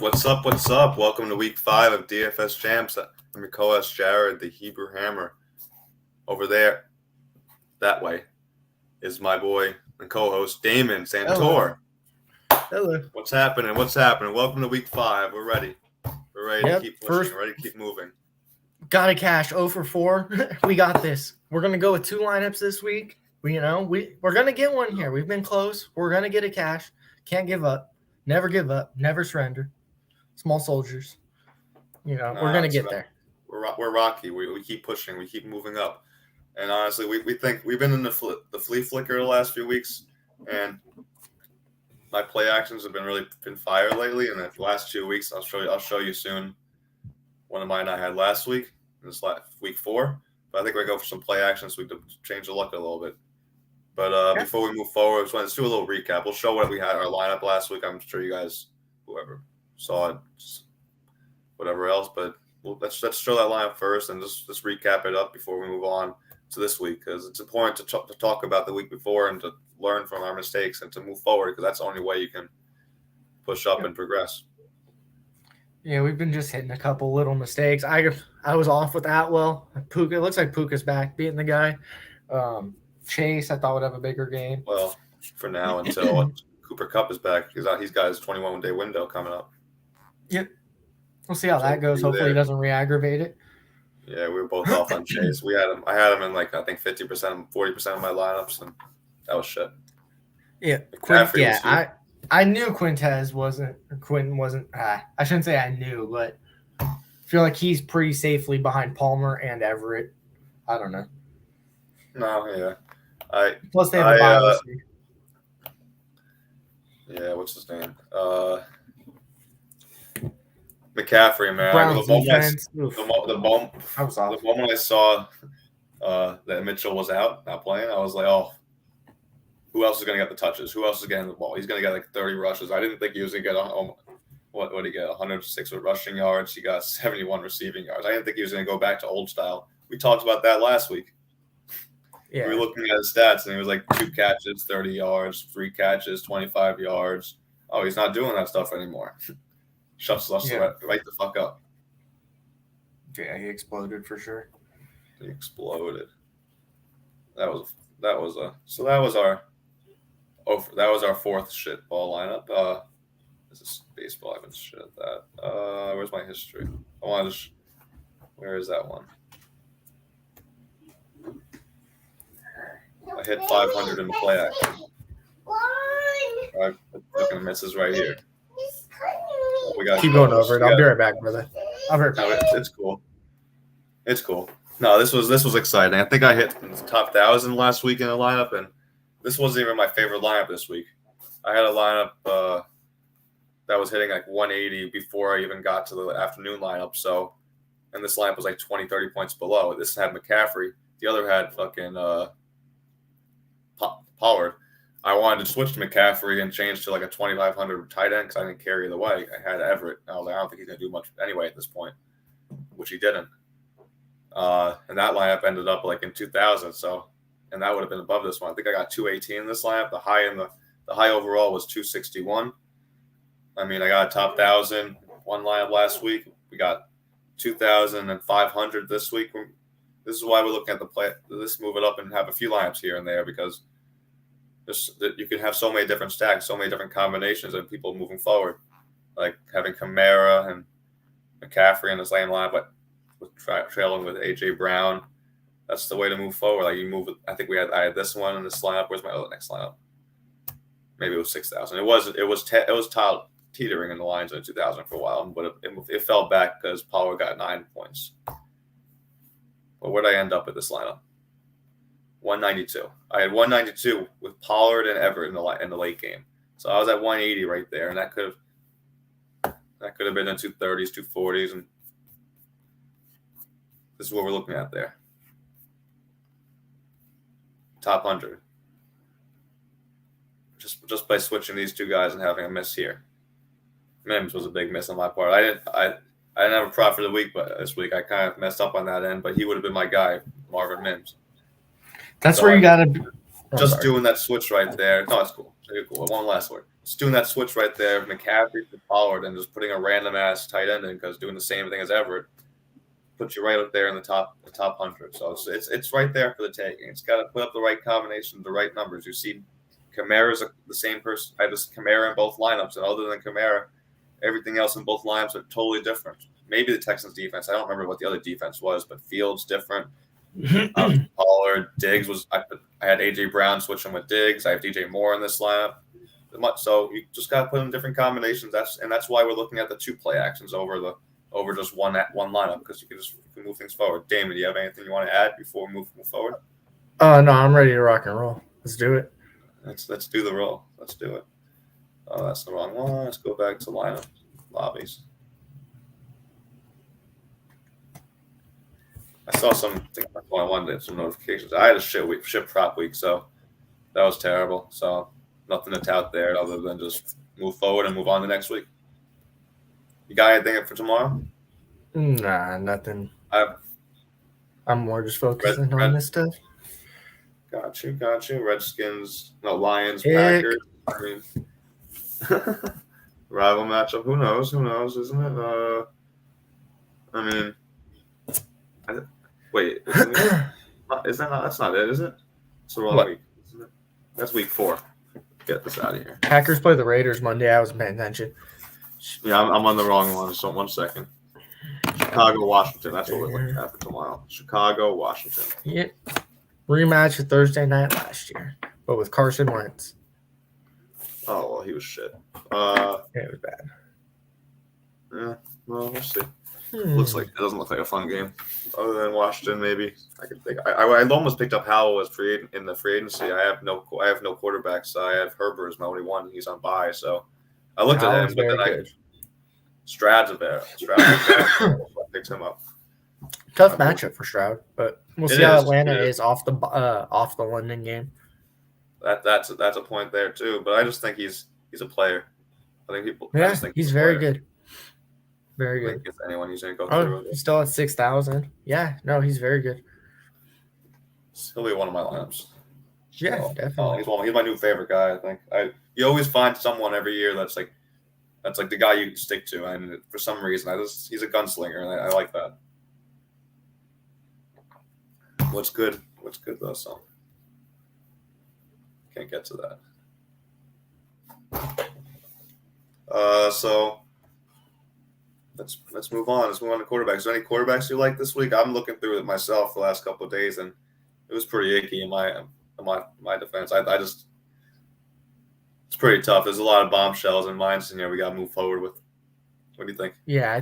What's up? What's up? Welcome to week 5 of DFS Champs. I'm your co-host Jared, the Hebrew Hammer. Over there, that way, is my boy and co-host Damon Santor. Hello. What's happening? Welcome to week 5. We're ready. We're ready to keep pushing. Ready to keep moving. Got a cash 0 for 4. We got this. We're gonna go with 2 lineups this week. We're gonna get one here. We've been close. We're gonna get a cash. Can't give up. Never give up. Never surrender. Small soldiers. We're gonna get there. We're rocky. We keep pushing. We keep moving up. And honestly, we think we've been in the flea flicker the last few weeks, and my play actions have been fire lately. And the last 2 weeks, I'll show you soon. One of mine I had last week. This week 4. But I think we're going to go for some play actions so we can change the luck a little bit. But before we move forward, let's do a little recap. We'll show what we had our lineup last week. I'm sure you guys, whoever saw it, whatever else. But let's show that lineup first and just recap it up before we move on to this week, because it's important to talk about the week before and to learn from our mistakes and to move forward, because that's the only way you can push up and progress. Yeah, we've been just hitting a couple little mistakes. I was off with Atwell. Puka, it looks like Puka's back beating the guy. Chase, I thought would have a bigger game. Well, for now until Cooper Kupp is back, because he's got his 21-day window coming up. Yep. We'll see how that goes. Hopefully he doesn't re-aggravate it. Yeah, we were both off on Chase. I had him in I think 50%, 40% of my lineups, and that was shit. Yeah, I knew Quinn wasn't. I shouldn't say I knew, but I feel like he's pretty safely behind Palmer and Everett. I don't know. No, yeah. Plus they have a bye this week. Yeah, what's his name? McCaffrey, man. Browns the moment I saw that Mitchell was out, not playing, I was like, oh, who else is going to get the touches? Who else is getting the ball? He's going to get 30 rushes. I didn't think he was going to get what did he get? 106 rushing yards. He got 71 receiving yards. I didn't think he was going to go back to old style. We talked about that last week. Yeah. We were looking at his stats, and he was like 2 catches, 30 yards, 3 catches, 25 yards. Oh, he's not doing that stuff anymore. Shuts us right the fuck up. Yeah, he exploded for sure. He exploded. That was our 4th shit ball lineup. This is baseball. I've been shit at that. Where's my history? Where is that one? I hit 500 in the play action. I'm looking at misses right here. Keep going over it. I'll be right back, brother. I'll be right back. It's cool. It's cool. No, this was exciting. I think I hit the top 1,000 last week in a lineup, and this wasn't even my favorite lineup this week. I had a lineup that was hitting like 180 before I even got to the afternoon lineup. So, and this lineup was like 20, 30 points below. This had McCaffrey. The other had fucking Pollard. I wanted to switch to McCaffrey and change to like a 2,500 tight end because I didn't care either way. I had Everett. I was like, I don't think he's going to do much anyway at this point, which he didn't. And that lineup ended up like in 2,000. So, and that would have been above this one. I think I got 218 in this lineup. The high overall was 261. I mean, I got a top 1,000 one lineup last week. We got 2,500 this week. This is why we're looking at the play. Let's move it up and have a few lineups here and there, because you can have so many different stacks, so many different combinations of people moving forward, like having Kamara and McCaffrey in the same lineup, but trailing with AJ Brown. That's the way to move forward. Like you move. I think I had this one in this lineup. Where's my other next lineup? Maybe it was 6,000. It was teetering in the lines in 2,000 for a while, but it fell back because Pollard got 9 points. But where'd I end up with this lineup? 192. I had 192 with Pollard and Everett in the late game. So I was at 180 right there, and that could have been in 230s, 240s, and this is what we're looking at there. Top 100. Just by switching these two guys and having a miss here. Mims was a big miss on my part. I didn't have a prop for the week, but this week I kind of messed up on that end. But he would have been my guy, Marvin Mims. That's where you got to just doing that switch right there. No, it's cool. Okay, cool. One last word. Just doing that switch right there, McCaffrey to Pollard, and just putting a random ass tight end in because doing the same thing as Everett puts you right up there in the top 100. So it's right there for the taking. It's got to put up the right combination, the right numbers. You see, Kamara's the same person. I have this Kamara in both lineups, and other than Kamara, everything else in both lineups are totally different. Maybe the Texans defense. I don't remember what the other defense was, but Fields different. Pollard, Diggs was. I had AJ Brown switching with Diggs. I have DJ Moore in this lineup. So you just got to put in different combinations. That's why we're looking at the 2 play actions over just one lineup because you can move things forward. Damon, do you have anything you want to add before we move forward? No, I'm ready to rock and roll. Let's do it. Let's do the roll. Let's do it. Oh, that's the wrong one. Let's go back to lineup lobbies. I saw something on one day, some notifications. I had a shit prop week, so that was terrible. So nothing to tout there other than just move forward and move on to next week. You got anything for tomorrow? Nah, nothing. I'm more just focusing on this stuff. Got you. Redskins, no, Lions, Packers. I mean, rival matchup. Who knows, isn't it? I mean, wait, that's not it, is it? It's the wrong week, isn't it? That's week 4. Get this out of here. Packers play the Raiders Monday. I wasn't paying attention. Yeah, I'm on the wrong one. So 1 second. Chicago, Washington. That's what we're looking at for tomorrow. Chicago, Washington. Yep. Rematch of Thursday night last year, but with Carson Wentz. Oh, well, he was shit. Yeah, it was bad. Yeah, well, we'll see. It doesn't look like a fun game. Other than Washington, maybe I could think. I almost picked up Howell as in the free agency. I have no quarterbacks. So I have Herbert as my only one. He's on bye, so I looked at him, but then Stroud's a bear. I picked him up. Tough matchup for Stroud, but we'll see how Atlanta is off the London game. That's a point there too. But I just think he's a player. I think people. Yeah, he's very good. Very good. If anyone he's going to go through. He's still at 6,000. Yeah, no, he's very good. He'll be one of my lineups. Yeah, so, definitely. He's my new favorite guy. I think you always find someone every year that's like the guy you stick to, and for some reason, he's a gunslinger, and I like that. What's good though? So can't get to that. So. Let's move on. Let's move on to quarterbacks. Is there any quarterbacks you like this week? I'm looking through it myself the last couple of days, and it was pretty icky in my defense. It's pretty tough. There's a lot of bombshells in mine, so we got to move forward with. What do you think? Yeah,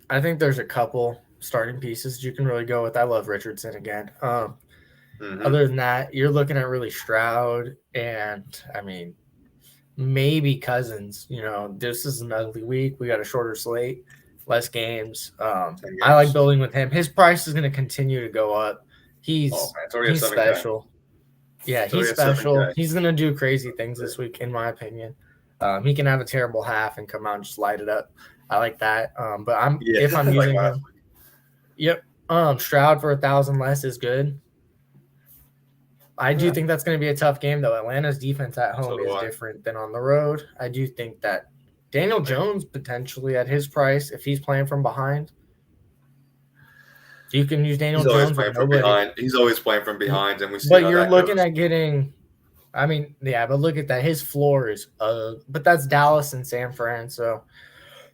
I think there's a couple starting pieces you can really go with. I love Richardson again. Other than that, you're looking at really Stroud and maybe Cousins. This is an ugly week. We got a shorter slate. Less games. I like building with him. His price is going to continue to go up. He's special. Yeah, he's special. He's going to do crazy things this week, in my opinion. He can have a terrible half and come out and just light it up. I like that. But if I'm using him, yep. Stroud for 1,000 less is good. I do think that's going to be a tough game, though. Atlanta's defense at home is different than on the road. I do think that Daniel Jones potentially at his price, if he's playing from behind, you can use Daniel Jones. He's always playing from behind, and we see. But you're looking at getting. But look at that. His floor is. But that's Dallas and San Fran. So.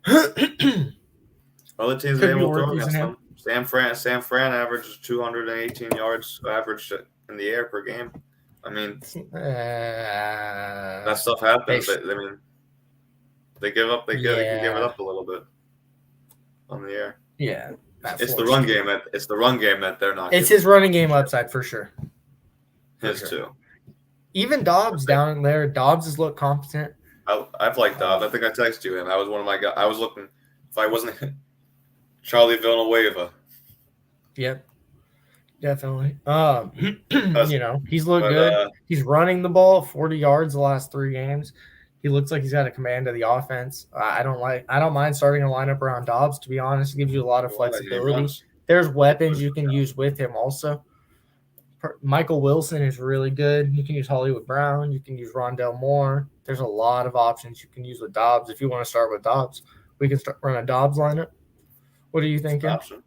Other teams are able to throw against them. San Fran averages 218 yards average in the air per game. That stuff happens. They give up. They can give it up a little bit on the air. Yeah, it's the run game. It's the run game that they're not. It's his running game upside for sure. His too. Even Dobbs down there. Dobbs has looked competent. I've liked Dobbs. I think I texted you him. I was one of my guys. I was looking. If I wasn't Charlie Villanueva. Yep. Definitely. He's looked good. He's running the ball 40 yards the last 3 games. He looks like he's got a command of the offense. I don't mind starting a lineup around Dobbs, to be honest. It gives you a lot of flexibility. There's weapons you can use with him also. Michael Wilson is really good. You can use Hollywood Brown. You can use Rondell Moore. There's a lot of options you can use with Dobbs. If you want to start with Dobbs, we can run a Dobbs lineup. What are you thinking? Option.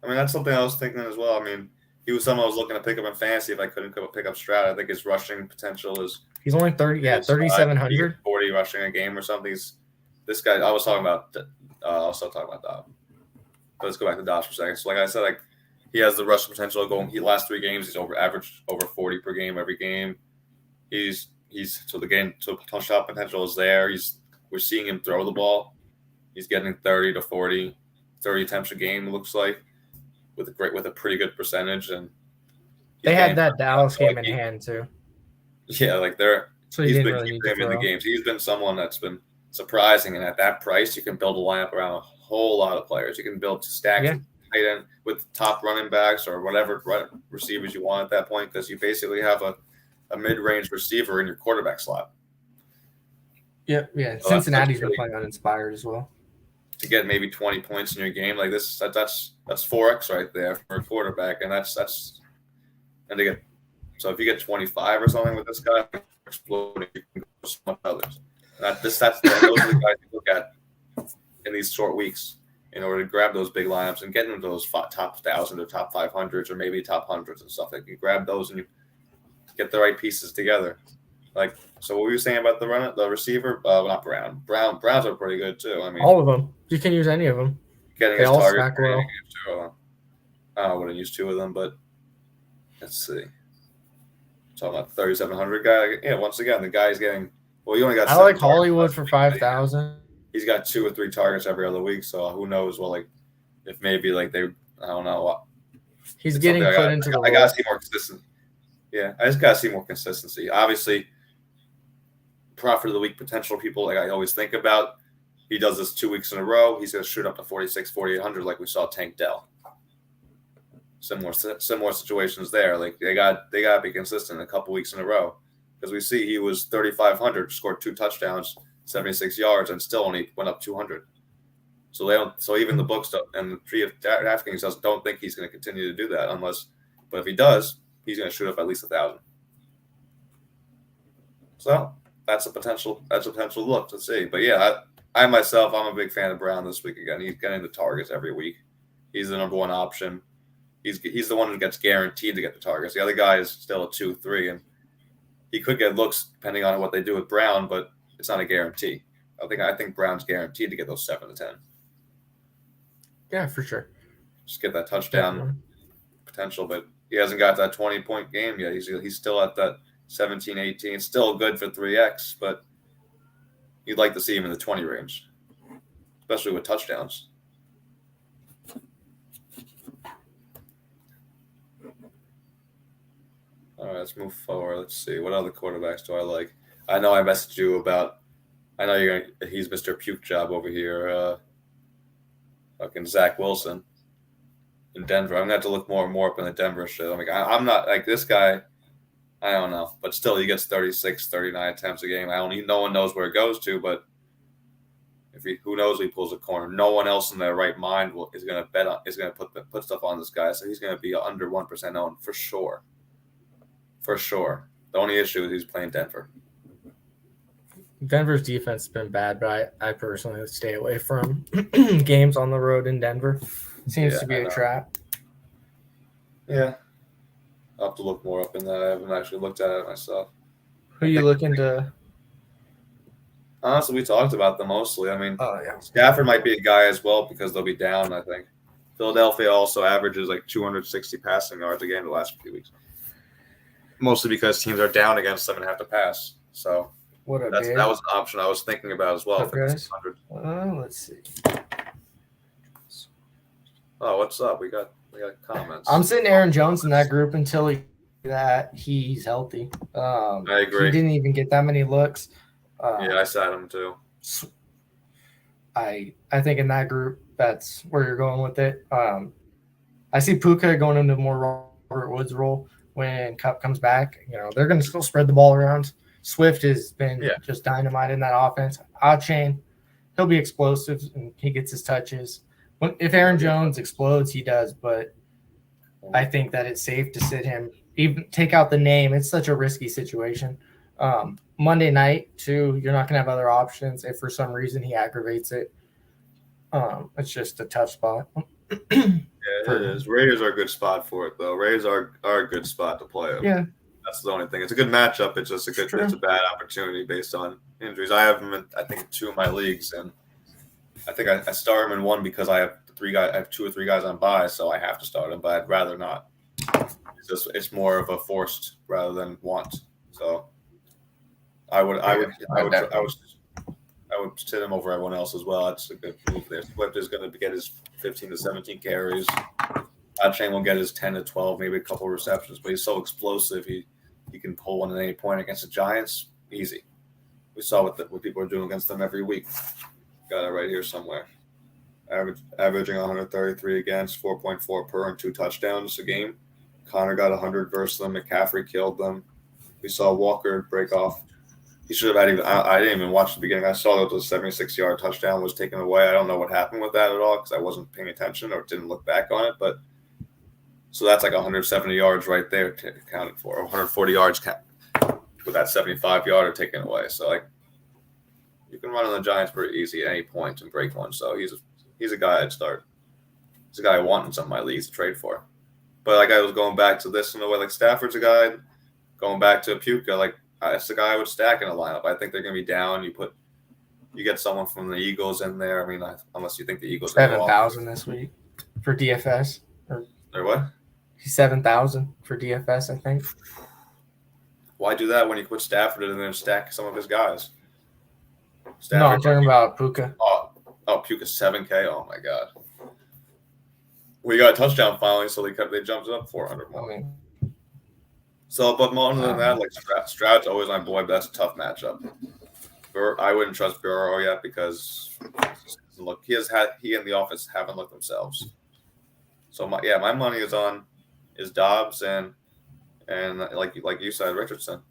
I mean, that's something I was thinking as well. I mean, he was someone I was looking to pick up in fantasy if I couldn't pick up Stroud. I think his rushing potential is. He's only 3,700. 40 rushing a game or something. This guy. I was talking about. I was still talking about Dobbs. But let's go back to Dobbs for a second. So, like I said, he has the rushing potential of going. Last 3 games, he's averaged over 40 per game every game. So the touchdown potential is there. We're seeing him throw the ball. He's getting 30 to 40, 30 attempts a game. It looks like with a pretty good percentage. And they had that Dallas game in hand too. Yeah, So he's been keeping him in the games. He's been someone that's been surprising, and at that price, you can build a lineup around a whole lot of players. You can build stacks tight end with top running backs or whatever receivers you want at that point, because you basically have a mid-range receiver in your quarterback slot. Yeah. So Cincinnati's been playing uninspired as well. To get maybe 20 points in your game like this, that's 4x right there for a quarterback, and and to get. So if you get 25 or something with this guy, exploding, you can go some others. Those are the guys you look at in these short weeks in order to grab those big lineups and get into those top 1,000 or top 500s or maybe top hundreds and stuff. You grab those and you get the right pieces together. So what were you saying about the receiver? Not Brown. Browns are pretty good too. I mean, all of them. You can use any of them. Getting his target. I wouldn't use 2 of them, but let's see. Talking about 3,700 guy. Yeah, once again, the guy's getting. Well, he only got. I like Hollywood for 5,000. He's got 2 or 3 targets every other week, so who knows? Well, if maybe I don't know. He's getting put into the. I gotta see more consistency. Yeah, I just gotta see more consistency. Obviously, profit of the week potential people I always think about. He does this 2 weeks in a row. He's gonna shoot up to 4,600, 4,800 like we saw Tank Dell. Similar situations there. They got to be consistent a couple weeks in a row, because we see he was 3,500, scored 2 touchdowns, 76 yards, and still only went up 200. So even the books and the tree of DraftKings don't think he's going to continue to do that but if he does, he's going to shoot up at least 1,000. So that's a potential look to see. But yeah, I'm a big fan of Brown this week again. He's getting the targets every week. He's the number 1 option. He's the one who gets guaranteed to get the targets. The other guy is still a 2-3, and he could get looks depending on what they do with Brown, but it's not a guarantee. I think Brown's guaranteed to get those 7 to 10. Yeah, for sure. Just get that touchdown potential, but he hasn't got that 20-point game yet. He's still at that 17, 18. It's still good for 3x, but you'd like to see him in the 20 range, especially with touchdowns. All right, let's move forward. Let's see. What other quarterbacks do I like? I know I messaged you about. I know he's Mr. Puke Job over here. Fucking Zach Wilson in Denver. I'm going to have to look more and more up in the Denver shit. I'm not like this guy. I don't know. But still, he gets 36, 39 attempts a game. No one knows where it goes to, but who knows if he pulls a corner. No one else in their right mind is going to put stuff on this guy. So he's going to be under 1% owned for sure. For sure. The only issue is he's playing Denver. Denver's defense has been bad, but I personally stay away from games on the road in Denver. It seems to be a trap. Yeah. I'll have to look more up in that. I haven't actually looked at it myself. Who are you looking to? Honestly, we talked about them mostly. Stafford might be a guy as well because they'll be down, I think. Philadelphia also averages 260 passing yards a game the last few weeks. Mostly because teams are down against them and have to pass. So that was an option I was thinking about as well. For 600. Let's see. Oh, what's up? We got comments. I'm sitting Aaron Jones in that group until he's healthy. I agree. He didn't even get that many looks. I sat him too. I think in that group, that's where you're going with it. I see Puka going into more Robert Woods role. When Kupp comes back, they're going to still spread the ball around. Swift has been just dynamite in that offense. Chain, he'll be explosive and he gets his touches. If Aaron Jones explodes, he does, but I think that it's safe to sit him. Even take out the name. It's such a risky situation. Monday night too. You're not gonna have other options if for some reason he aggravates it. It's just a tough spot. Yeah, it is. Raiders are a good spot for it, though. Raiders are a good spot to play them. Yeah, That's the only thing. It's a good matchup. It's just it's a bad opportunity based on injuries. I have him in, I think, 2 of my leagues, and I think I start him in one because I have 3 guys. I have 2 or 3 guys on bye, so I have to start him. But I'd rather not. It's more of a forced rather than want. So I would sit him over everyone else as well. That's a good move there. Swift is going to get his 15 to 17 carries. Chain will get his 10 to 12, maybe a couple of receptions, but he's so explosive. He can pull one at any point against the Giants. Easy. We saw what people are doing against them every week. Got it right here somewhere. Averaging 133 against, 4.4 per and 2 touchdowns a game. Connor got 100 versus them. McCaffrey killed them. We saw Walker break off. He should have had I didn't even watch the beginning. I saw that the 76-yard touchdown was taken away. I don't know what happened with that at all because I wasn't paying attention or didn't look back on it. But so that's like 170 yards right there accounted for. 140 yards with that 75-yarder taken away. So like you can run on the Giants pretty easy at any point and break one. So he's a guy I'd start. He's a guy I want in some of my leagues to trade for. But like I was going back to this in a way, like Stafford's a guy going back to Puka, like that's the guy I would stack in a lineup. I think they're going to be down. You get someone from the Eagles in there. I mean, unless you think the Eagles 7,000 this week for DFS. Or what? He's 7,000 for DFS, I think. Why do that when you put Stafford in there and stack some of his guys? No, I'm talking about Puka. Oh, Puka's 7K. Oh my God. We got a touchdown finally, so they jumped it up 400 more. I mean, So, but more than that, like Stroud's always my boy, but that's a tough matchup. I wouldn't trust Burrow yet because he and the offense haven't looked themselves. So my money is Dobbs and like you said, Richardson.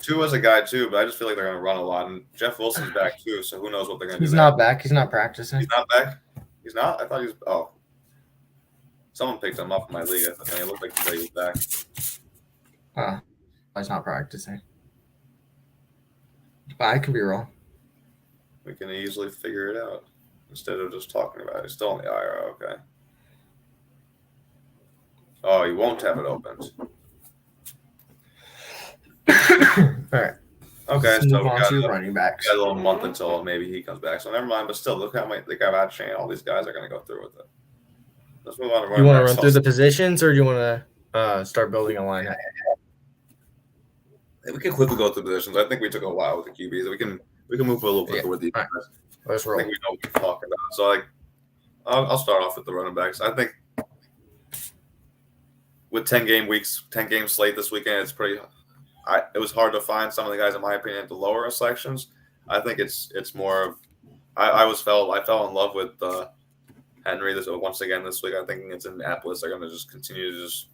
Tua's a guy too, but I just feel like they're going to run a lot. And Jeff Wilson's back too, so who knows what they're going to do. He's not back. He's not practicing. He's not back. He's not. I thought he was. Oh, someone picked him up in my league. I think it looked like he was back. He's not practicing. But I could be wrong. We can easily figure it out instead of just talking about it. He's still in the IR. Okay. Oh, you won't have it opened. All right. Okay, Let's so move on to running backs. We got a little month until maybe he comes back. So never mind. But still, look how they got out chain. All these guys are going to go through with it. Let's move on to running backs. You want to run through the positions, or do you want to start building a lineup? We can quickly go through the positions. I think we took a while with the QBs. We can move a little quicker with the. Right. Let's roll. I think we know what we're talking about. So like, I'll start off with the running backs. I think with 10 game slate this weekend, it's pretty. It was hard to find some of the guys, in my opinion, at the lower sections. I think it's more of. I fell in love with Henry once again this week. I think against Indianapolis, they're going to just continue to just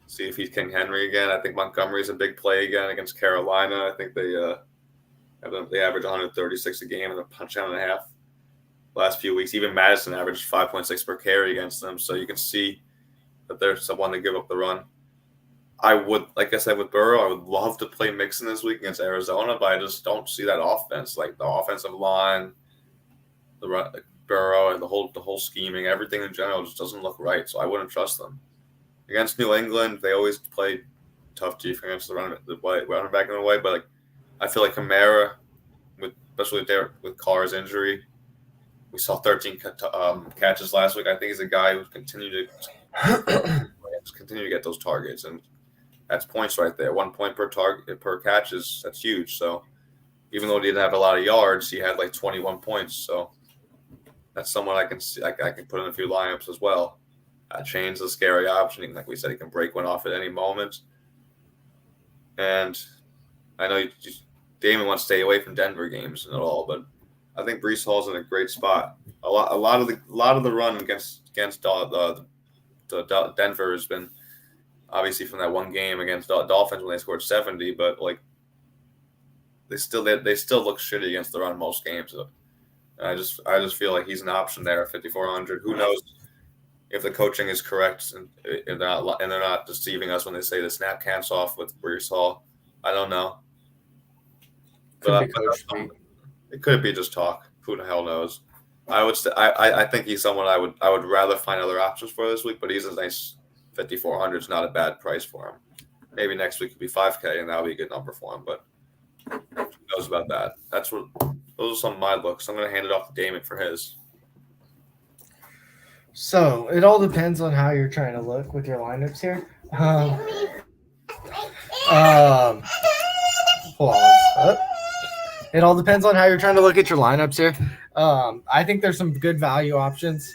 see if he's King Henry again. I think Montgomery's a big play again against Carolina. I think they average 136 a game and a touchdown and a half last few weeks. Even Madison averaged 5.6 per carry against them. So you can see that they're someone to give up the run. I would, like I said, with Burrow, I would love to play Mixon this week against Arizona, but I just don't see that offense. Like the offensive line, Burrow, and the whole scheming, everything in general just doesn't look right. So I wouldn't trust them. Against New England, they always play tough defense, the running back in the way. But like, I feel like Kamara, especially with Carr's injury, we saw 13 catches last week. I think he's a guy who's continue to get those targets, and that's points right there. 1 point per target per catch that's huge. So even though he didn't have a lot of yards, he had like 21 points. So that's someone I can see. I can put in a few lineups as well. Chain's a scary option. Like we said, he can break one off at any moment. And I know Damon wants to stay away from Denver games and all, but I think Breece Hall's in a great spot. A lot of the run against Denver has been obviously from that one game against Dolphins when they scored 70, but like they still look shitty against the run most games. So I just feel like he's an option there at 5,400. Who knows if the coaching is correct and they're not deceiving us when they say the snap counts off with Breece Hall. I don't know. Could be coach speak. It could be just talk. Who the hell knows? I think he's someone I would rather find other options for this week, but he's a nice 5,400 is not a bad price for him. Maybe next week could be 5K, and that'll be a good number for him. But who knows about that? Those are some of my looks. I'm going to hand it off to Damon for his. So it all depends on how you're trying to look with your lineups here. Hold on. It all depends on how you're trying to look at your lineups here. I think there's some good value options.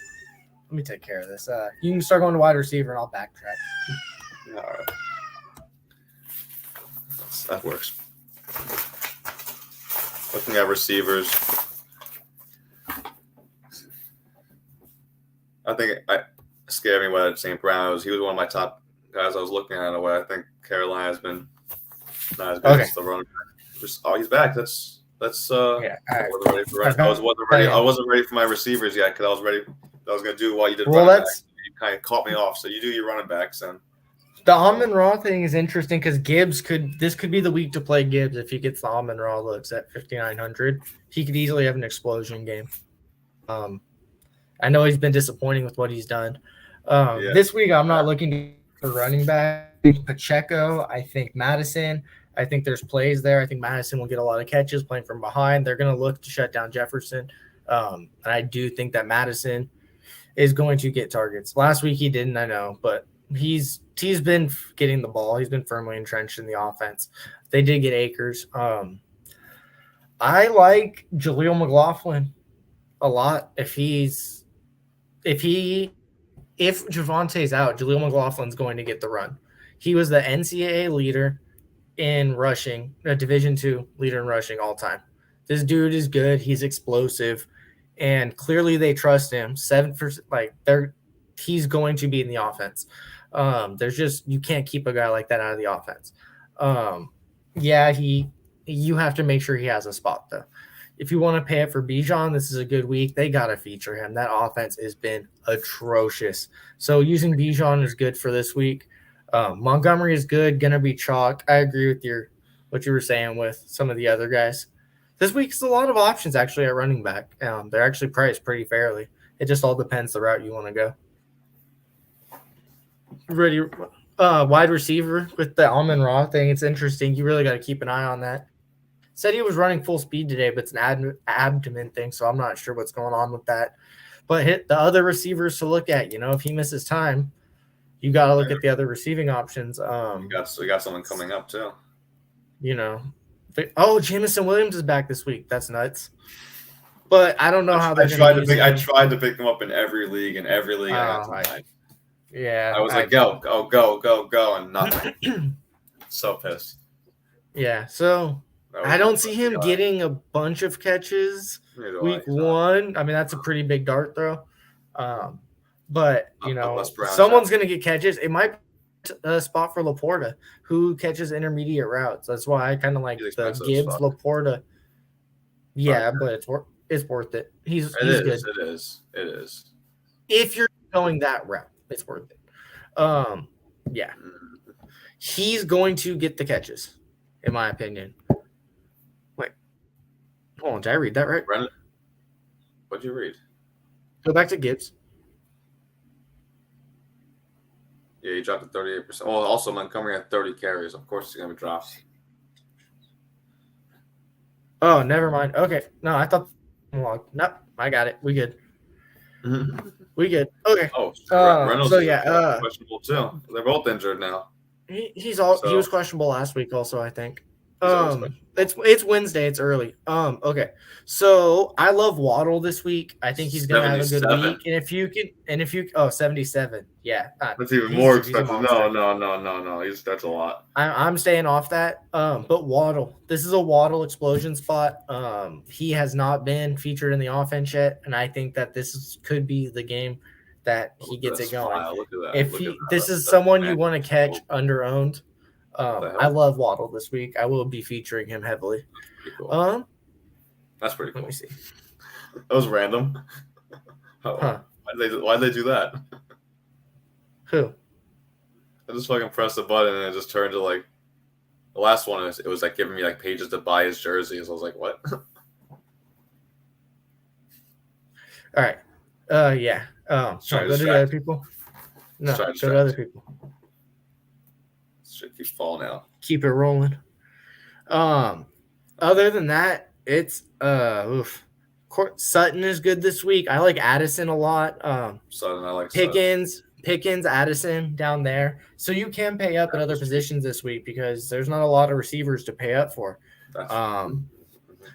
Let me take care of this. You can start going to wide receiver, and I'll backtrack. All right. That works. Looking at receivers, I think it scared me when St. Brown was. He was one of my top guys I was looking at. Away, I think Carolina has been not as good as the running back. He's back. That's yeah. I wasn't ready for I wasn't ready for my receivers yet because I was ready. I was gonna do what you did. Well, running back. You kind of caught me off. So you do your running backs and. The Amon-Ra thing is interesting because this could be the week to play Gibbs if he gets the Amon-Ra looks at 5,900. He could easily have an explosion game. I know he's been disappointing with what he's done. This week, I'm not looking for running back. Pacheco, I think Madison. I think there's plays there. I think Madison will get a lot of catches playing from behind. They're going to look to shut down Jefferson. And I do think that Madison is going to get targets. Last week he didn't, I know, but he's been getting the ball. He's been firmly entrenched in the offense. They did get Akers. I like Jaleel McLaughlin a lot. If Javonte's out, Jaleel McLaughlin's going to get the run. He was the NCAA leader in rushing, Division II leader in rushing all time. This dude is good. He's explosive, and clearly they trust him. He's going to be in the offense. You can't keep a guy like that out of the offense. You have to make sure he has a spot though. If you want to pay it for Bijan, this is a good week. They got to feature him. That offense has been atrocious. So using Bijan is good for this week. Montgomery is good, going to be chalk. I agree with what you were saying with some of the other guys. This week's a lot of options actually at running back. They're actually priced pretty fairly. It just all depends the route you want to go. Ready, wide receiver with the Amon-Ra thing. It's interesting. You really got to keep an eye on that. Said he was running full speed today, but it's an abdomen thing, so I'm not sure what's going on with that. But hit the other receivers to look at. If he misses time, you got to look at the other receiving options. We got someone coming up too. Jameson Williams is back this week. That's nuts. But I don't know how they're going to use him. I tried to pick him up in every league. Yeah. I was like, go, and nothing. So pissed. Yeah, so I don't see him getting a bunch of catches week one. I mean, that's a pretty big dart throw. But, someone's going to get catches. It might be a spot for Laporta, who catches intermediate routes. That's why I kind of like the Gibbs, Laporta. Yeah, but it's worth it. He's good. It is. If you're going that route, it's worth it. Yeah. He's going to get the catches, in my opinion. Wait. Hold on, did I read that right? Brennan? What'd you read? Go back to Gibbs. Yeah, he dropped to 38%. Well, also Montgomery had 30 carries. Of course he's going to drop. Oh, never mind. Okay. No, I thought – nope, I got it. We good. We good. Okay. Oh, Reynolds is questionable too. They're both injured now. He was questionable last week also, I think. It's Wednesday. It's early. Okay. So I love Waddle this week. I think he's gonna have a good week. And if you 77. Yeah. That's even more expensive. No. That's a lot. I'm staying off that. But Waddle. This is a Waddle explosion spot. He has not been featured in the offense yet, and I think that could be the game that he gets it going. This is someone you want to catch under owned. I love Waddle this week. I will be featuring him heavily. Cool. That's pretty cool. Let me see. That was random. Why'd they do that? Who? I just fucking pressed the button and it just turned to like The last one it was like giving me like pages to buy his jerseys. I was like, what? All right. Yeah. No, Trying to go to the distract. other people. No, Trying to go to other distract. people. Shit keeps falling out. Keep it rolling. Other than that, it's oof. Sutton is good this week. I like Addison a lot. Sutton, I like Sutton. Pickens, Addison down there. So you can pay up at other positions this week because there's not a lot of receivers to pay up for.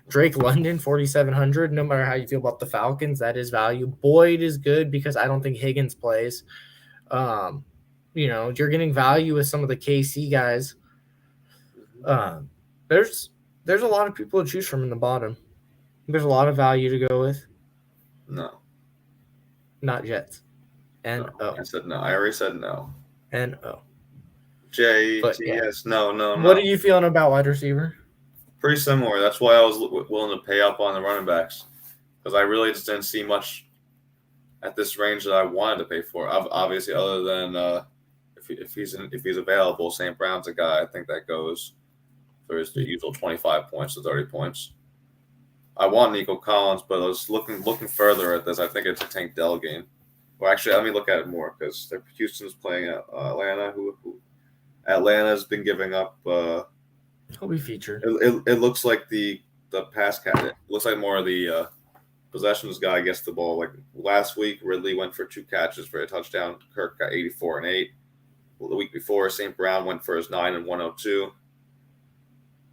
Drake London, 4,700. No matter how you feel about the Falcons, that is value. Boyd is good because I don't think Higgins plays. You're getting value with some of the KC guys. There's a lot of people to choose from in the bottom. There's a lot of value to go with. No. Not Jets. And no. I said no. I already said no. And JTS, no. What are you feeling about wide receiver? Pretty similar. That's why I was willing to pay up on the running backs because I really just didn't see much at this range that I wanted to pay for. Obviously, other than if he's available, St. Brown's a guy. I think that goes for his usual 25 points to 30 points. I want Nico Collins, but I was looking further at this. I think it's a Tank Dell game. Well, actually, let me look at it more because Houston's playing at Atlanta. Who Atlanta's been giving up. He'll be featured. It looks like the pass cat. It looks like more of the possessions guy gets the ball. Like last week, Ridley went for 2 catches for a touchdown. Kirk got 84 and 8. Well, the week before, St. Brown went for his 9 and 102.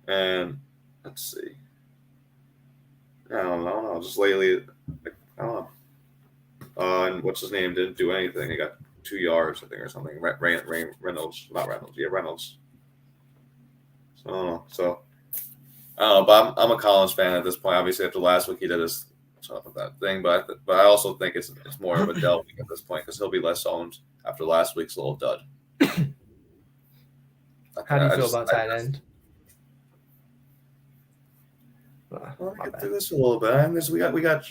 And let's see. I don't know. Just lately, I don't know. And what's his name? Didn't do anything. He got 2 yards, I think, or something. Reynolds, not Reynolds. Yeah, Reynolds. So I don't know. But I'm a Collins fan at this point. Obviously, after last week, he did his stuff with that thing. But I also think it's more of a Dell week at this point because he'll be less owned after last week's little dud. How do you feel about tight end? Well, I get through this a little bit. I mean, we got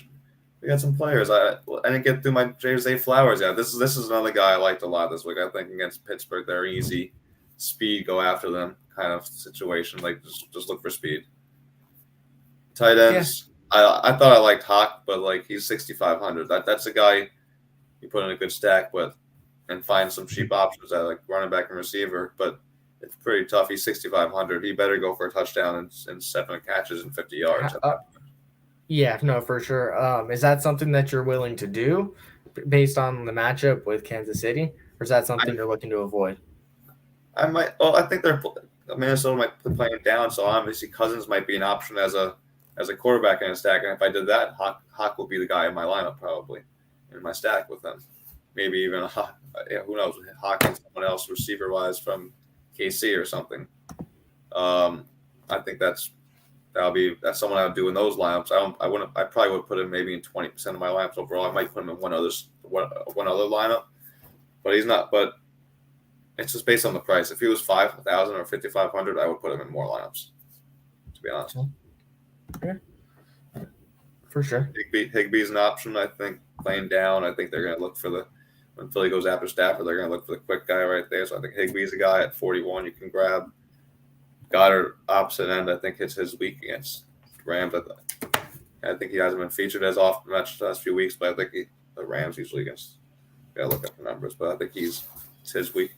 some players. I didn't get through my James A. Flowers yet. This is another guy I liked a lot this week. I think against Pittsburgh, they're easy. Speed, go after them kind of situation. Like just look for speed. Tight ends. Yeah. I thought I liked Hawk, but like he's 6,500. That's a guy you put in a good stack, and find some cheap options at like running back and receiver, but. It's pretty tough. He's 6,500. He better go for a touchdown and 7 catches and 50 yards. Yeah, no, for sure. Is that something that you're willing to do based on the matchup with Kansas City, or is that something you're looking to avoid? I might. Well, I think Minnesota might be playing down, so obviously Cousins might be an option as a quarterback in a stack. And if I did that, Hawk will be the guy in my lineup probably in my stack with them. Maybe even who knows? Hawk and someone else receiver wise from KC or something. I think that's someone I would do in those lineups. I probably would put him maybe in 20% of my lineups overall. I might put him in one other lineup, but he's not. But it's just based on the price. If he was 5,000 or 5,500, I would put him in more lineups. To be honest. Okay. For sure. Higbee's an option. I think playing down. I think they're going to look for when Philly goes after Stafford, they're going to look for the quick guy right there. So I think Higbee's a guy at 41 you can grab. Goddard, opposite end, I think it's his week against Rams. I think he hasn't been featured as often much the last few weeks, but I think the Rams usually against. Got to look up the numbers, but I think it's his week.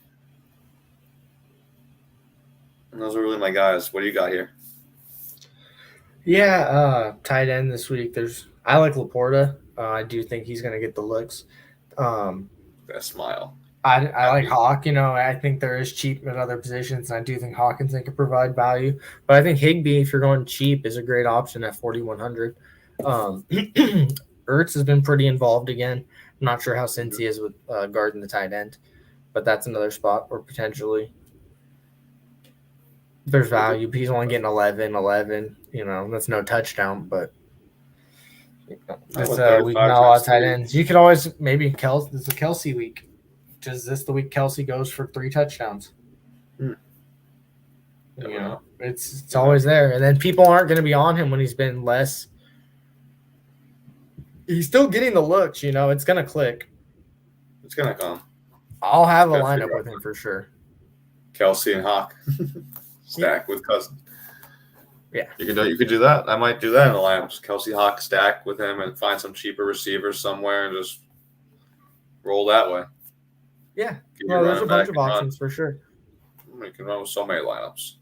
And those are really my guys. What do you got here? Yeah, tight end this week. I like Laporta. I do think he's going to get the looks. A smile. I like Hawk. I think there is cheap at other positions, and I do think Hawkinson can provide value. But I think Higbee, if you're going cheap, is a great option at 4,100. Ertz has been pretty involved again. I'm not sure how Cincy is with guarding the tight end, but that's another spot where potentially there's value. He's only getting 11. That's no touchdown, but that's week not a lot of tight ends. You could always maybe this is a Kelsey week. Is this the week Kelsey goes for 3 touchdowns? It's always there, and then people aren't going to be on him when he's been less. He's still getting the looks. It's going to click. It's going to come. I'll have a lineup with him for sure. Kelsey and Hawk. stack with Cousins. Yeah. You could do that. I might do that in the lineups. Kelsey Hawk stack with him and find some cheaper receivers somewhere and just roll that way. Yeah. Well, there's a bunch of options for sure. You can run with so many lineups.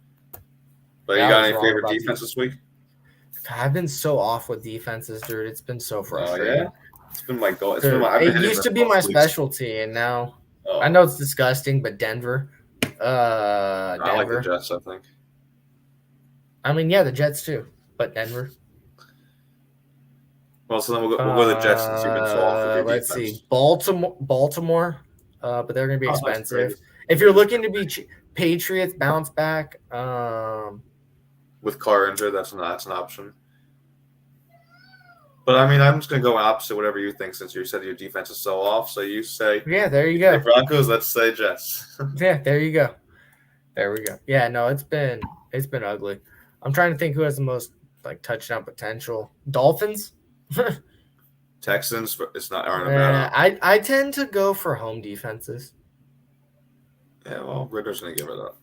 But you got any favorite defense this week? I've been so off with defenses, dude. It's been so frustrating. Yeah? It's been my goal. It used to be my specialty, and now I know it's disgusting, but Denver. I like the Jets, I think. I mean, yeah, the Jets too, but Denver. Well, so then we'll go to the Jets since you've been so off with your let's defense. See, Baltimore, but they're going to be expensive. If you're looking to be Patriots, bounce back. With Carr injured, that's an option. But I mean, I'm just going to go opposite whatever you think since you said your defense is so off. So you say, yeah, there you go. Broncos, let's say Jets. Yeah, there you go. There we go. Yeah, no, it's been ugly. I'm trying to think who has the most touchdown potential. Dolphins. Texans, it's not aren't a bad. I tend to go for home defenses. Yeah, well, Ritter's gonna give it up.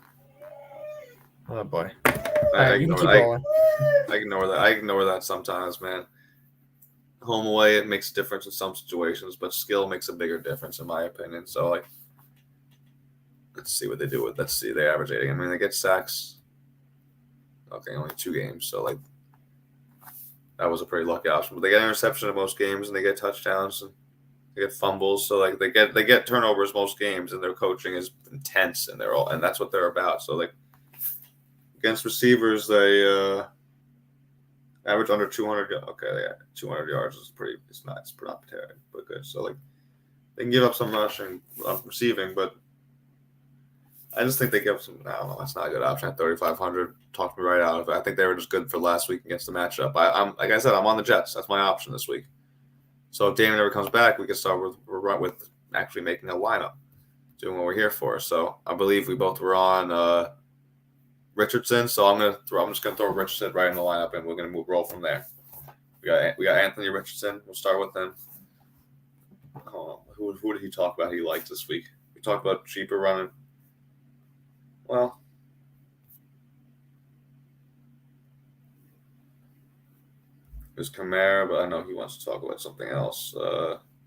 Oh boy! I ignore that sometimes, man. Home away, it makes a difference in some situations, but skill makes a bigger difference in my opinion. So let's see what they do with. Let's see, they average 80. I mean, they get sacks. Okay, only 2 games, so that was a pretty lucky option. But they get interception in most games, and they get touchdowns, and they get fumbles. So they get turnovers most games, and their coaching is intense, and and that's what they're about. So against receivers, they average under 200. Okay, they got 200 yards is pretty. It's not terrible, but good. So they can give up some rushing, receiving, but I just think they give some. I don't know. That's not a good option at 3,500. Talked me right out of it. I think they were just good for last week against the matchup. I'm like I said, I'm on the Jets. That's my option this week. So if Damon ever comes back, we can start with actually making a lineup, doing what we're here for. So I believe we both were on Richardson. So I'm just gonna throw Richardson right in the lineup, and we're gonna roll from there. We got Anthony Richardson. We'll start with him. Who did he talk about he liked this week? We talked about cheaper running. Well, there's Kamara, but I know he wants to talk about something else.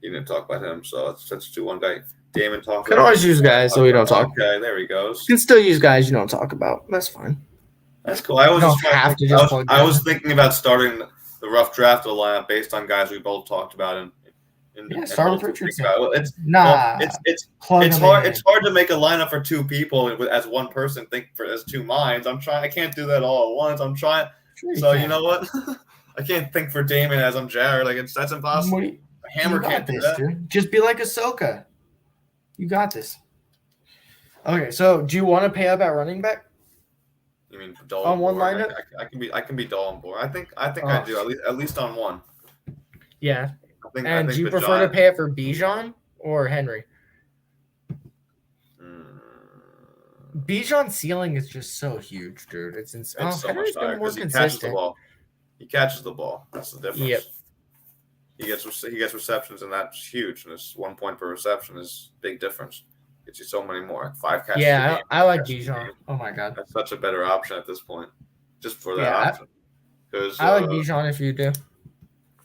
He didn't talk about him, so let's do one guy. Damon talk. Can always use guys so we don't talk. Okay, there he goes. You can still use guys you don't talk about. That's fine. That's cool. I was thinking about starting the rough draft of the lineup based on guys we both talked about start with Richardson. It's hard. It's hard to make a lineup for 2 people as one person think as 2 minds. I can't do that all at once. I'm trying. Sure so you know what? I can't think for Damon as I'm Jared. That's impossible. A hammer can't do that. Dude. Just be like Ahsoka. You got this. Okay, so do you want to pay up at running back? You mean dull on one lineup? I can be dull and boring. I think I do at least on one. Yeah. Do you prefer to pay it for Bijan or Henry? Bijan's ceiling is just so huge, dude. It's insane. It's so much higher because he catches the ball. He catches the ball. That's the difference. Yep. He gets receptions, and that's huge. And this 1 point per reception is a big difference. Gets you so many more. 5 catches. Yeah, I like Bijan. Oh my god, that's such a better option at this point, just for that option. Because I like Bijan if you do.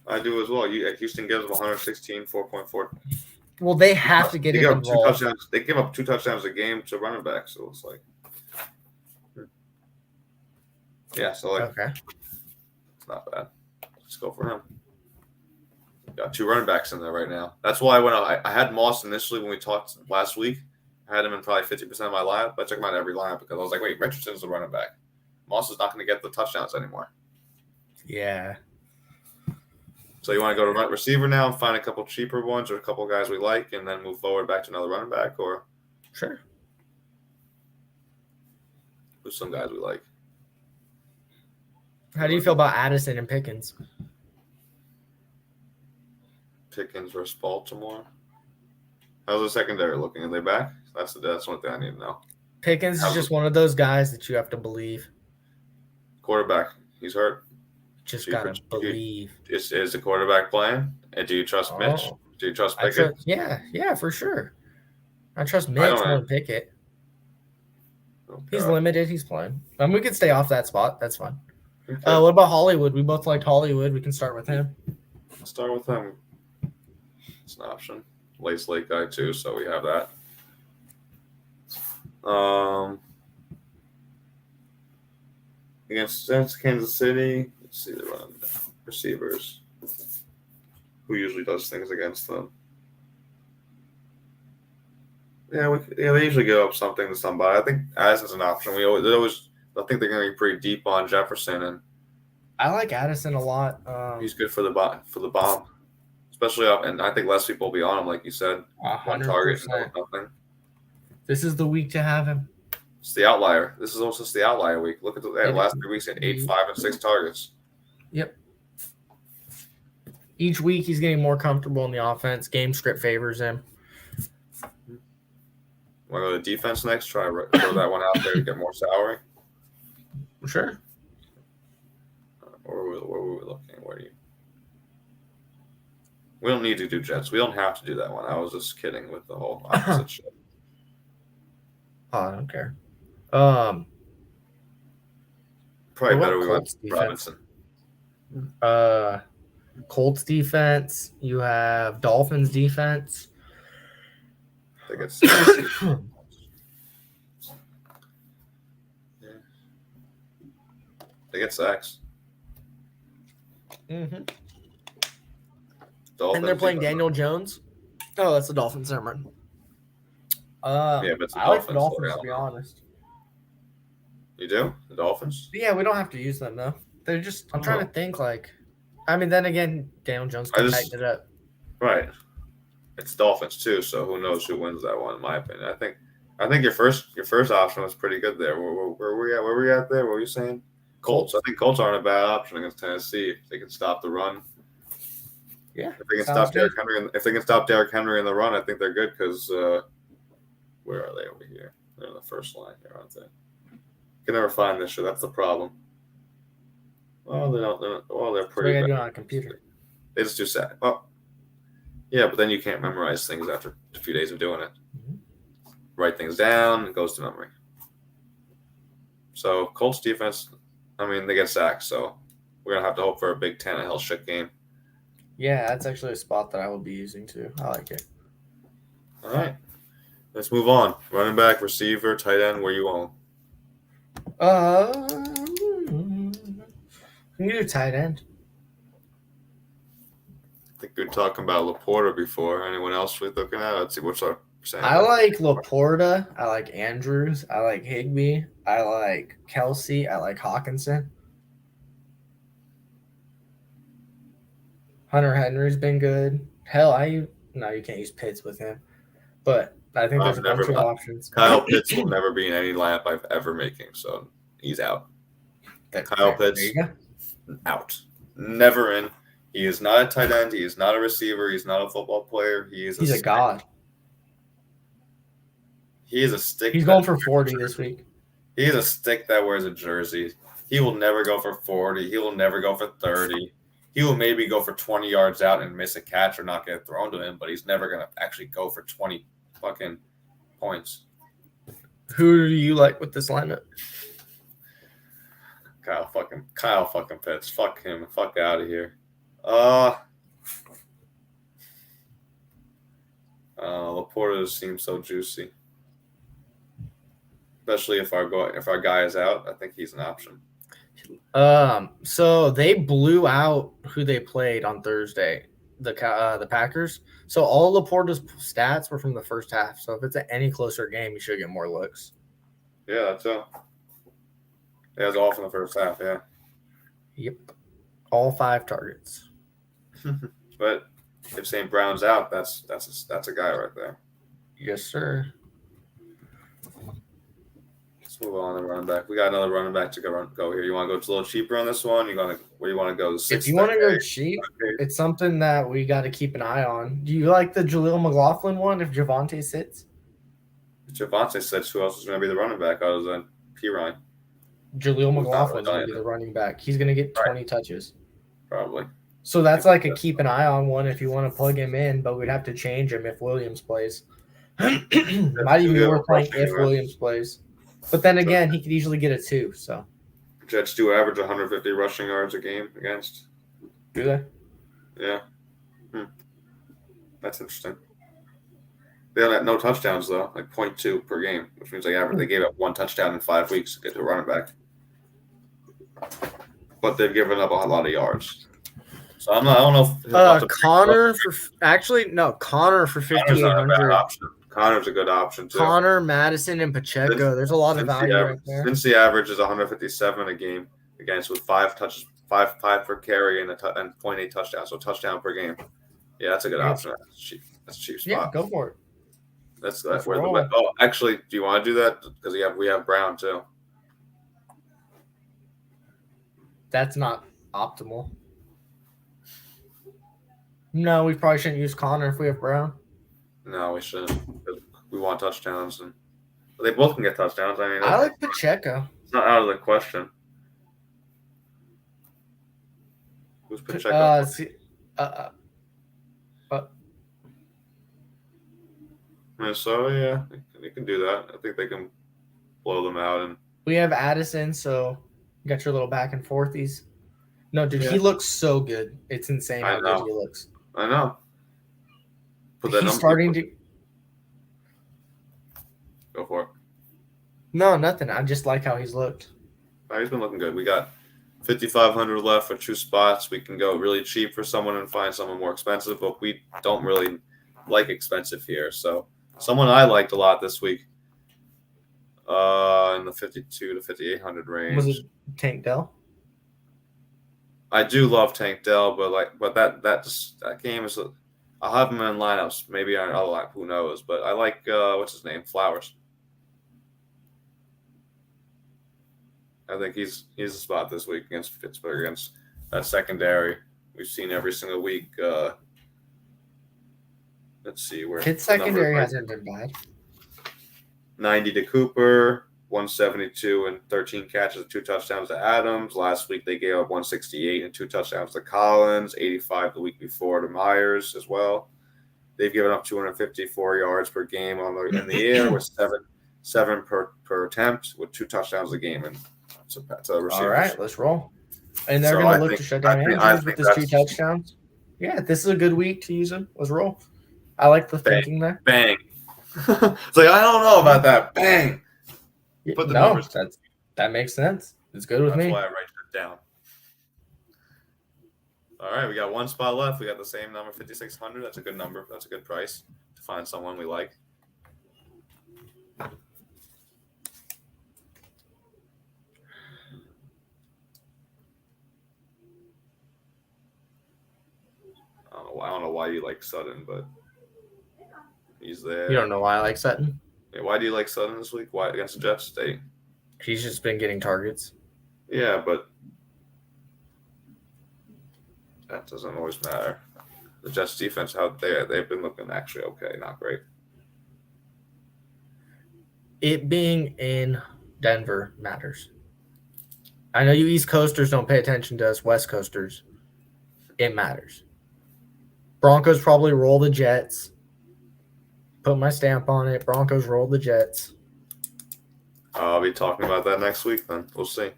I do as well. Houston gives them 116, 4.4. Well, they have to get it involved. They give up 2 touchdowns a game to running back, so it's okay. It's not bad. Let's go for him. Got 2 running backs in there right now. That's why when I had Moss initially when we talked last week, I had him in probably 50% of my lineup. But I took him out of every lineup because I was like, wait, Richardson's the running back. Moss is not going to get the touchdowns anymore. Yeah. So you want to go to receiver now and find a couple cheaper ones or a couple guys we like and then move forward back to another running back, or sure. Who's some guys we like? How do you feel about Addison and Pickens? Pickens versus Baltimore. How's the secondary looking? Are they back? That's one thing I need to know. Pickens is just one of those guys that you have to believe. Quarterback, he's hurt. Just gotta believe. Is the quarterback playing? And do you trust Mitch? Do you trust Pickett? Yeah, for sure. I trust Mitch more than Pickett. Oh, He's God. limited. He's playing. We could stay off that spot. That's fine. Okay. What about Hollywood? We both liked Hollywood. We can start with him. Let's start with him. It's an option. Lace Lake guy too, so we have that. Against Kansas City, let's see the run receivers. Who usually does things against them? Yeah, they usually give up something to somebody. I think Addison's an option. I think they're going to be pretty deep on Jefferson, and I like Addison a lot. he's good for the bomb, especially up. And I think less people will be on him, like you said. 1 target, 100%. nothing. This is the week to have him. It's the outlier. This is also just the outlier week. Look at the last 3 weeks, he had 8, 5, and 6 targets. Yep. Each week he's getting more comfortable in the offense. Game script favors him. Want to go to defense next? Try to throw that one out there to get more salary. Sure. Where were we looking? We don't need to do Jets. We don't have to do that one. I was just kidding with the whole opposite shit. Oh, I don't care. Probably better we went Robinson. Colts defense. You have Dolphins defense. They get They get sacks. Mm-hmm. Dolphins, And they're playing Daniel Jones. Oh, that's the Dolphins. Never mind. Yeah, but it's the I like the Dolphins, Dolphins, to be honest. You do? The Dolphins? But yeah, we don't have to use them, though. They're just, I'm trying to think, then again, Daniel Jones can tighten it up. Right. It's Dolphins, too, so who knows who wins that one, in my opinion. I think your first option was pretty good there. Where were we at there? What were you saying? Colts. I think Colts aren't a bad option against Tennessee if they can stop the run. Yeah. If they can stop Derrick Henry in the run, I think they're good because where are they over here? They're in the first line here, aren't they? You can never find this shit. That's the problem. Well, they don't. Well, they're pretty. So they do it on a computer. They just do sack. Well, yeah, but then you can't memorize things after a few days of doing it. Mm-hmm. Write things down, it goes to memory. So Colts defense, they get sacked, so we're gonna have to hope for a big Tannehill shit game. Yeah, that's actually a spot that I will be using too. I like it. All right, let's move on. Running back, receiver, tight end. Where you on? You do tight end. I think we were talking about Laporta before. Anyone else we're looking at? Let's see what's our percent. I like Laporta. I like Andrews. I like Higbee. I like Kelsey. I like Hawkinson. Hunter Henry's been good. Hell, you can't use Pitts with him. But I think there's a bunch of options. Kyle Pitts will never be in any lineup I've ever making, so he's out. Kyle Pitts out. Never in. He is not a tight end. He is not a receiver. He's not a football player. He's a god. He is a stick. He's going for 40 this week. He is a stick that wears a jersey. He will never go for 40. He will never go for 30. He will maybe go for 20 yards out and miss a catch or not get thrown to him, but he's never going to actually go for 20 fucking points. Who do you like with this lineup? Kyle fucking Pitts. Fuck him. Fuck out of here. Laporta just seems so juicy. Especially if our guy is out, I think he's an option. So they blew out who they played on Thursday, the Packers. So all Laporta's stats were from the first half. So if it's any closer game, you should get more looks. Yeah, that's all. It was all from the first half. Yeah. Yep. All 5 targets. But if St. Brown's out, that's a guy right there. Yes, sir. Let's move on to running back. We got another running back to go here. You want to go a little cheaper on this one? Where do you want to go? If you want to go cheap, it's something that we got to keep an eye on. Do you like the Jaleel McLaughlin one if Javonte sits? If Javonte sits, who else is going to be the running back other than Pirine? Jaleel McLaughlin is going to be the running back. He's going to get 20 touches. Probably. So that's like a keep an eye on one if you want to plug him in, but we'd have to change him if Williams plays. Might even be worth playing if Williams plays. But then again, he could easily get a 2. So Jets do average 150 rushing yards a game against. do they? Yeah. That's interesting. They had no touchdowns though, like 0.2 per game, which means they gave up 1 touchdown in 5 weeks to get to a running back. But they've given up a lot of yards. So I don't know if Connor for Connor for 5,800. Connor's a good option too. Connor, Madison, and Pacheco. There's a lot of value right there. Since the average is 157 a game against with 5 per carry and 0.8 touchdowns, so touchdown per game. Yeah, that's a good option. That's a cheap spot. Yeah, go for it. That's where the actually, do you want to do that? Because we have Brown too. That's not optimal. No, we probably shouldn't use Connor if we have Brown. No, we shouldn't. We want touchdowns, and they both can get touchdowns. I mean, I like Pacheco. It's not out of the question. Who's Pacheco? Minnesota, yeah, they can do that. I think they can blow them out. And we have Addison, so you got your little back and forthies. No, dude, he looks so good. It's insane how good he looks. I know. But he's starting to go for it. No, nothing. I just like how he's looked. He's been looking good. We got 5,500 left for 2 spots. We can go really cheap for someone and find someone more expensive, but we don't really like expensive here. So someone I liked a lot this week, in the 52 to 5,800 range. Was it Tank Dell? I do love Tank Dell, but that game is. I'll have him in lineups. Maybe I'll like, who knows? But I like what's his name, Flowers. I think he's a spot this week against Pittsburgh, against that secondary we've seen every single week. Let's see where Pitt's secondary hasn't been bad. 90 to Cooper, 172 and 13 catches, 2 touchdowns to Adams. Last week they gave up 168 and 2 touchdowns to Collins, 85 the week before to Myers as well. They've given up 254 yards per game in the air with seven per attempt with 2 touchdowns a game. And it's a receiver. All right, let's roll. And they're going to look to shut down Andrews with his 2 touchdowns. Yeah, this is a good week to use him. Let's roll. I like the thinking there. Bang. It's like, I don't know about that. Bang. Put the numbers. That makes sense. It's good with me. That's why I write it down. All right, we got 1 spot left. We got the same number, 5,600. That's a good number. That's a good price to find someone we like. I don't know why you like Sutton, but he's there. You don't know why I like Sutton? Yeah, why do you like Sutton this week? Why against the Jets? He's just been getting targets. Yeah, but that doesn't always matter. The Jets defense, they've been looking actually okay, not great. It being in Denver matters. I know you East Coasters don't pay attention to us West Coasters. It matters. Broncos probably roll the Jets. Put my stamp on it. Broncos roll the Jets. I'll be talking about that next week then. We'll see.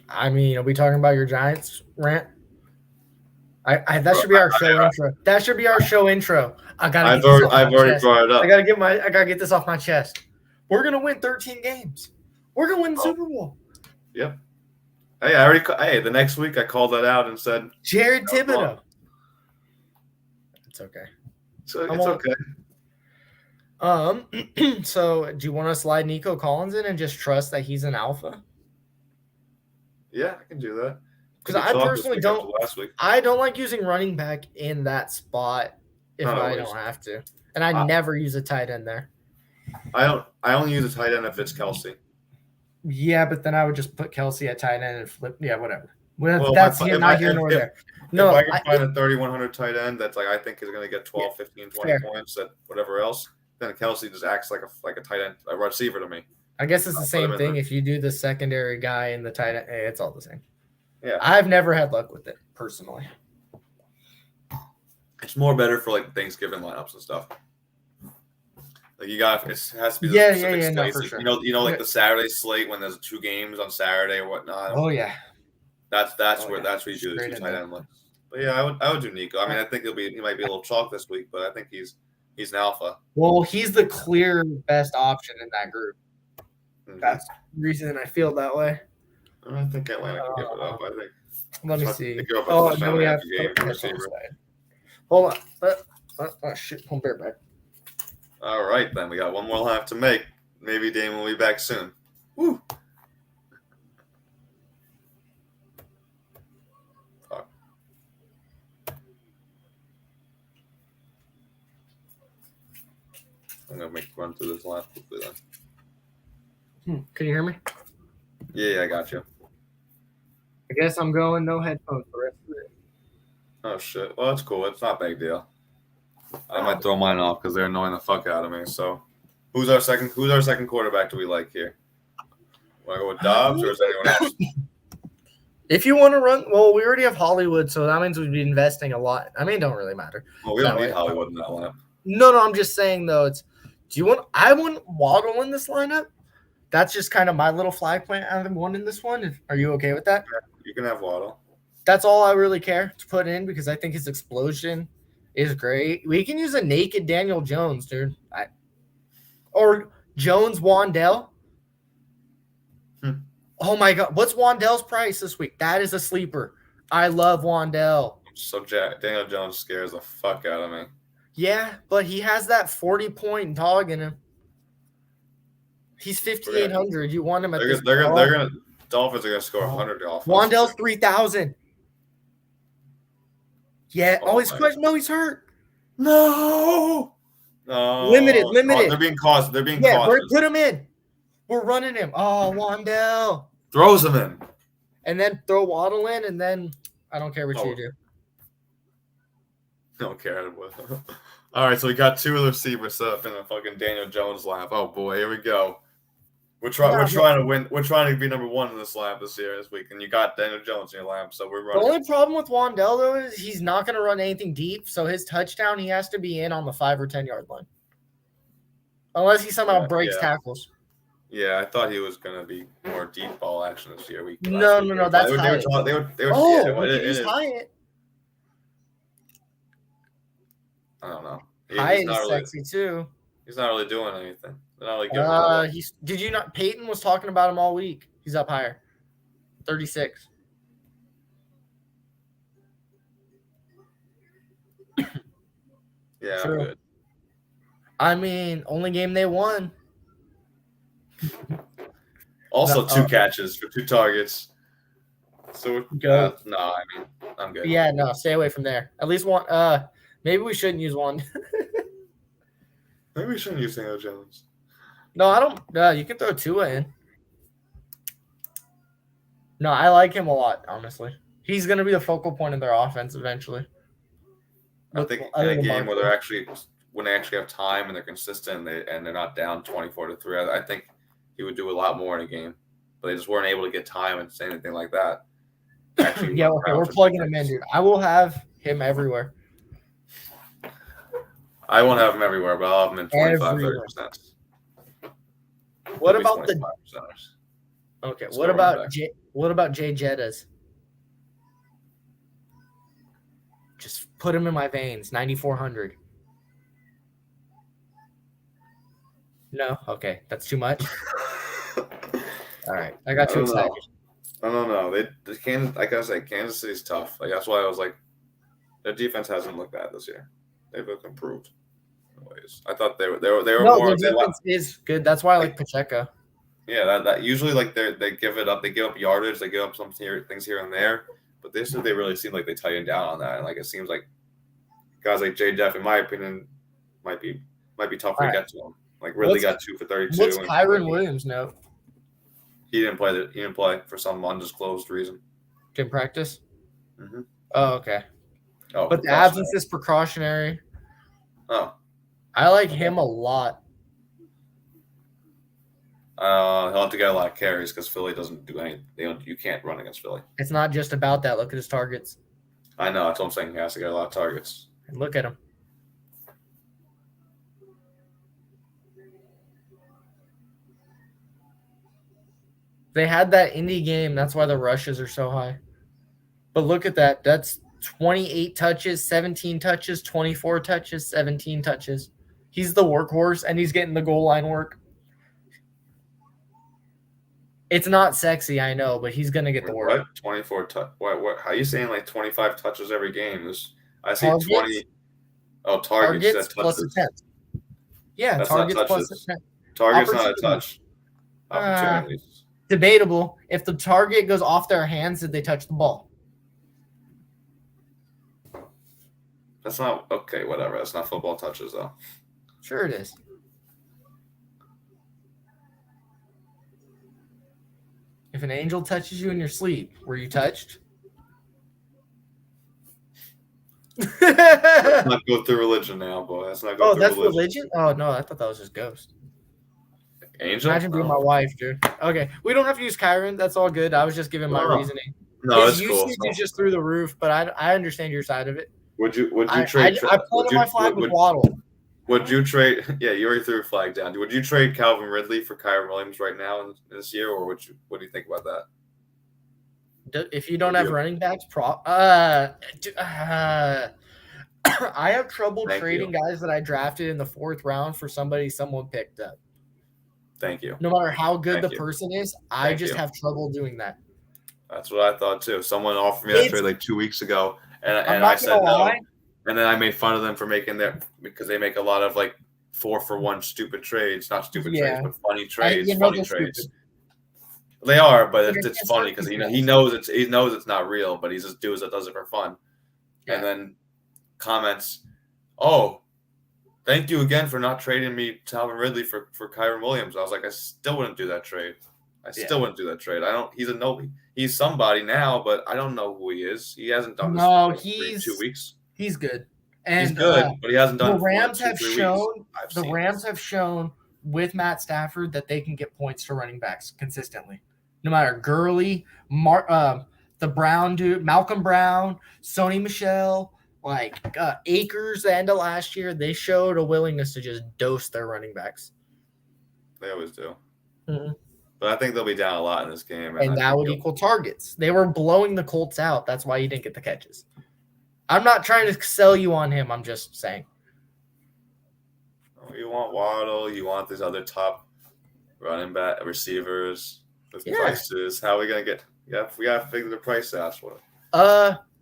I mean, are we talking about your Giants rant? That should be our show intro. That should be our show intro. I've already brought it up. I gotta get this off my chest. We're gonna win 13 games. We're gonna win the Super Bowl. Yep. Hey, the next week I called that out and said Jared Thibodeau. It's okay. So it's okay. So do you want to slide Nico Collins in and just trust that he's an alpha? Yeah, I can do that. Because I personally don't. I don't like using running back in that spot if I don't have to, and I never use a tight end there. I only use a tight end if it's Kelsey. Yeah, but then I would just put Kelsey at tight end and flip. Yeah, whatever. That's not here nor there. No, if I can find a 3,100 tight end that's I think is going to get 12, 15, 20 points at whatever else, then Kelsey just acts like a tight end, a receiver to me. I guess it's the same thing. If you do the secondary guy and the tight end, it's all the same. Yeah, I've never had luck with it personally. It's more better for Thanksgiving lineups and stuff. Like it has to be the Yeah, specific no, slates. for Like, sure. like the Saturday slate when there's 2 games on Saturday or whatnot. Oh yeah. That's where you do the Straight 2 in tight there. end ones. But yeah, I would do Nico. I mean, I think he might be a little chalk this week, but I think he's an alpha. Well, he's the clear best option in that group. Mm-hmm. That's the reason I feel that way. I think Atlanta can give it up. I think. Let me see. Oh, no, we have Hold on. Oh shit! Home bear back. All right, then we got one more lap to make. Maybe Dame will be back soon. Woo! Fuck. I'm gonna run through this lap quickly then. Can you hear me? Yeah, I got you. I guess I'm going no headphones for the rest of it. Oh shit! Well, that's cool. It's not a big deal. I might throw mine off because they're annoying the fuck out of me. So, who's our second quarterback? Do we like here? Want to go with Dobbs or is anyone else? If you want to run, well, we already have Hollywood, so that means we'd be investing a lot. I mean, it don't really matter. Well, we don't need Hollywood in that lineup. No, I'm just saying though. I want Waddle in this lineup. That's just kind of my little flag plant out of the one in this one. Are you okay with that? Yeah, you can have Waddle. That's all I really care to put in because I think his explosion is great. We can use a naked Daniel Jones, dude. Or Jones Wandell. Oh my God. What's Wandell's price this week? That is a sleeper. I love Wandell. So Daniel Jones scares the fuck out of me. Yeah, but he has that 40-point dog in him. He's 5,800. You want him at this Dolphins are gonna score 100 off. Wandell's 3,000. Yeah. He's hurt. No. Limited. They're being cautious. Put him in. We're running him. Oh, Wandell. Throws him in. And then throw Waddle in, and then I don't care what you do. Don't care. All right, so we got 2 of the receivers set up in the fucking Daniel Jones lap. Oh boy, here we go. We're trying to win. We're trying to be number 1 in this lap this week, and you got Daniel Jones in your lap, so we're running. The only problem with Wandell though is he's not going to run anything deep, so his touchdown he has to be in on the 5 or 10 yard line, unless he somehow breaks tackles. Yeah, I thought he was going to be more deep ball action this year. No, that's Hyatt. He's Hyatt. I don't know. Hyatt is sexy too. He's not really doing anything. They're not really did you not? Peyton was talking about him all week. He's up higher, 36. Yeah, I'm good. I mean, only game they won. Also, 2 catches for 2 targets. So go. No, I mean, I'm good. Yeah, no, stay away from there. At least one. Maybe we shouldn't use one. Maybe we shouldn't use Daniel Jones. No, I don't. You can throw Tua in. No, I like him a lot, honestly. He's going to be the focal point of their offense eventually. I think in a game where when they actually have time and they're consistent and they're not down 24-3, I think he would do a lot more in a game. But they just weren't able to get time and say anything like that. Yeah, okay, we're plugging him in, dude. I will have him everywhere. I won't have him everywhere, but I'll have him in 25-30%. What about the? Okay. What about Jay Jettas? Just put him in my veins. 9,400. No. Okay, that's too much. All right, I got too excited. I don't know. Like I said, Kansas City's tough. Like that's why I was like, their defense hasn't looked bad this year. They've improved in ways. I thought they were more. Their defense is good. That's why I like Pacheco. Yeah, that usually like they give it up. They give up yardage. They give up some things here and there. But this year they really seem like they tightened down on that. And like it seems like guys like J. Jeff, in my opinion, might be tougher to get to him. Like really got 2 for 32. What's Kyron Williams note? He didn't play. He didn't play for some undisclosed reason. Didn't practice. Mm-hmm. Oh, okay. Oh, but the absence is precautionary. Oh, I like him a lot. He'll have to get a lot of carries because Philly doesn't do anything. You can't run against Philly. It's not just about that. Look at his targets. I know. That's what I'm saying. He has to get a lot of targets. And look at him. They had that indie game. That's why the rushes are so high. But look at that. That's 28 touches, 17 touches, 24 touches, 17 touches. He's the workhorse, and he's getting the goal line work. It's not sexy, I know, but he's going to get the work. What? 24 touch? What? How are you saying like 25 touches every game? I see Targets? 20. Oh, targets plus attempts. Yeah, that's targets not plus touches. attempts. Target's not a touch. Opportunities. Debatable. If the target goes off their hands, did they touch the ball? That's not okay. Whatever. That's not football touches though. Sure it is. If an angel touches you in your sleep, were you touched? Let's not go through religion now, boy. Let's not go through that's religion? Oh, no. I thought that was just ghost. Angel? Imagine being my wife, dude. Okay. We don't have to use Kyron. That's all good. I was just giving my reasoning. No, his that's cool. usage is just through the roof, but I understand your side of it. Would you trade? I planted my flag with Waddle. Would you trade? Yeah, you already threw a flag down. Would you trade Calvin Ridley for Kyron Williams right now in this year, or would you? What do you think about that? If you don't have running backs, I have trouble trading guys that I drafted in the 4th round for somebody someone picked up. Thank you. No matter how good the person is, I just have trouble doing that. That's what I thought too. Someone offered me that trade like 2 weeks ago, and I said no. And then I made fun of them for making because they make a lot of like 4-for-1 stupid trades, not stupid trades, but funny trades. Funny trades. They are, but it's funny because he knows it's not real, but he's just does it for fun. Yeah. And then comments, "Oh, thank you again for not trading me Calvin Ridley for Kyron Williams." I was like, I still wouldn't do that trade. He's somebody now, but I don't know who he is. He hasn't done this for 2 weeks. He's good. And he's good, but he hasn't done the Rams have shown Rams have shown with Matt Stafford that they can get points to running backs consistently. No matter Gurley, the Brown dude, Malcolm Brown, Sony Michel, Akers the end of last year, they showed a willingness to just dose their running backs. They always do. Mm-hmm. But I think they'll be down a lot in this game. And that would equal targets. They were blowing the Colts out. That's why you didn't get the catches. I'm not trying to sell you on him. I'm just saying. You want Waddle. You want these other top running back receivers with prices. How are we going to get – we got to figure the price out.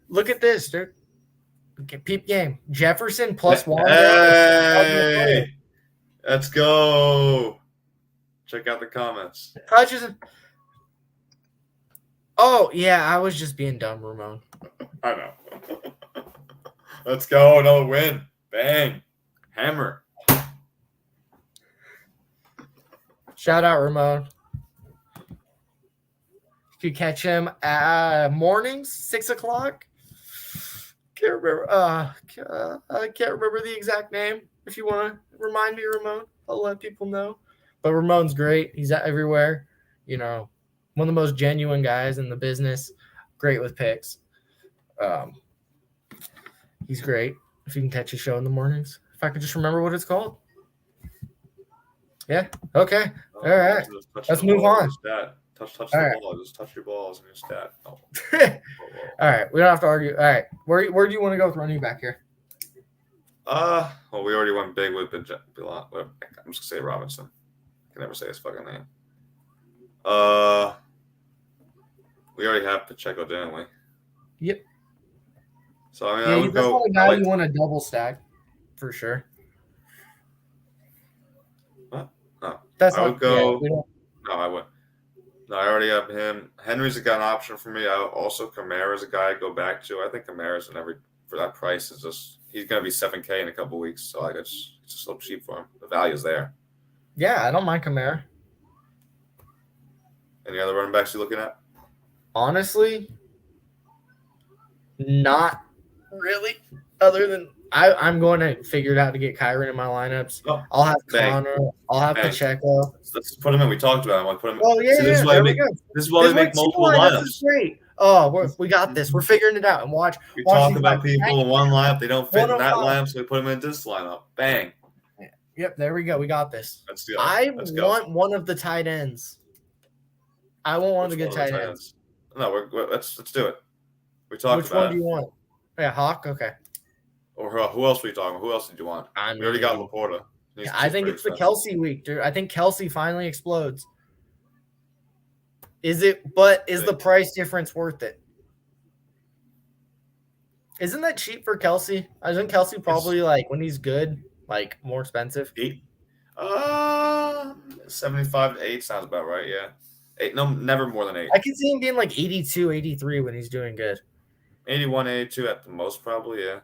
Look at this, dude. Okay, peep game. Jefferson plus Waddle. Hey! Let's go. Check out the comments. Touches. Oh, yeah. I was just being dumb, Ramon. I know. Let's go. Another win. Bang. Hammer. Shout out, Ramon. You catch him mornings, 6 o'clock. Can't remember. I can't remember the exact name. If you want to remind me, Ramon, I'll let people know. But Ramon's great. He's everywhere. One of the most genuine guys in the business. Great with picks. He's great. If you can catch a show in the mornings. If I could just remember what it's called. Yeah. Okay. All right. Let's move on. Touch the ball. Just touch your balls and your stat. Oh. All right. We don't have to argue. All right. Where do you want to go with running back here? Well, we already went big with I'm just gonna say Robinson. I can never say his fucking name. We already have Pacheco, didn't we? Yep. So I would go. A guy you want to double stack for sure. What? No. I would go. No, I would. No, I already have him. Henry's a gun option for me. Kamara's a guy I go back to. I think Kamara's for that price is just he's gonna be $7K in a couple weeks. So it's just so cheap for him. The value's there. Yeah, I don't mind Kamara. Any other running backs you're looking at? Honestly, not really. Other than I'm going to figure out how to get Kyron in my lineups. Oh, I'll have Connor. I'll have Pacheco. Let's put him in. We talked about him. Like put him. Oh yeah, this is why they make multiple lineups. This is great. Oh, we got this. We're figuring it out. And watch. We talk about people in one lineup. They don't fit in that lineup, so we put them in this lineup. Bang. Yep, there we go. We got this. Let's go. I want one of the tight ends. I want one of Which the good one of tight the ends. No, let's do it. We talked Which about one it. do you want? Yeah, Hawk. Okay. Or who else were you talking about? Who else did you want? I We already got mean, Laporta. I think pretty it's the expensive. Kelsey week, dude. I think Kelsey finally explodes. Is it? But is the price difference worth it? Isn't that cheap for Kelsey? Isn't Kelsey probably like when he's good, like more expensive? 75 to 8 sounds about right. Yeah, 8. No, never more than 8. I can see him being like 82, 83 when he's doing good. 81, 82 at the most, probably. Yeah,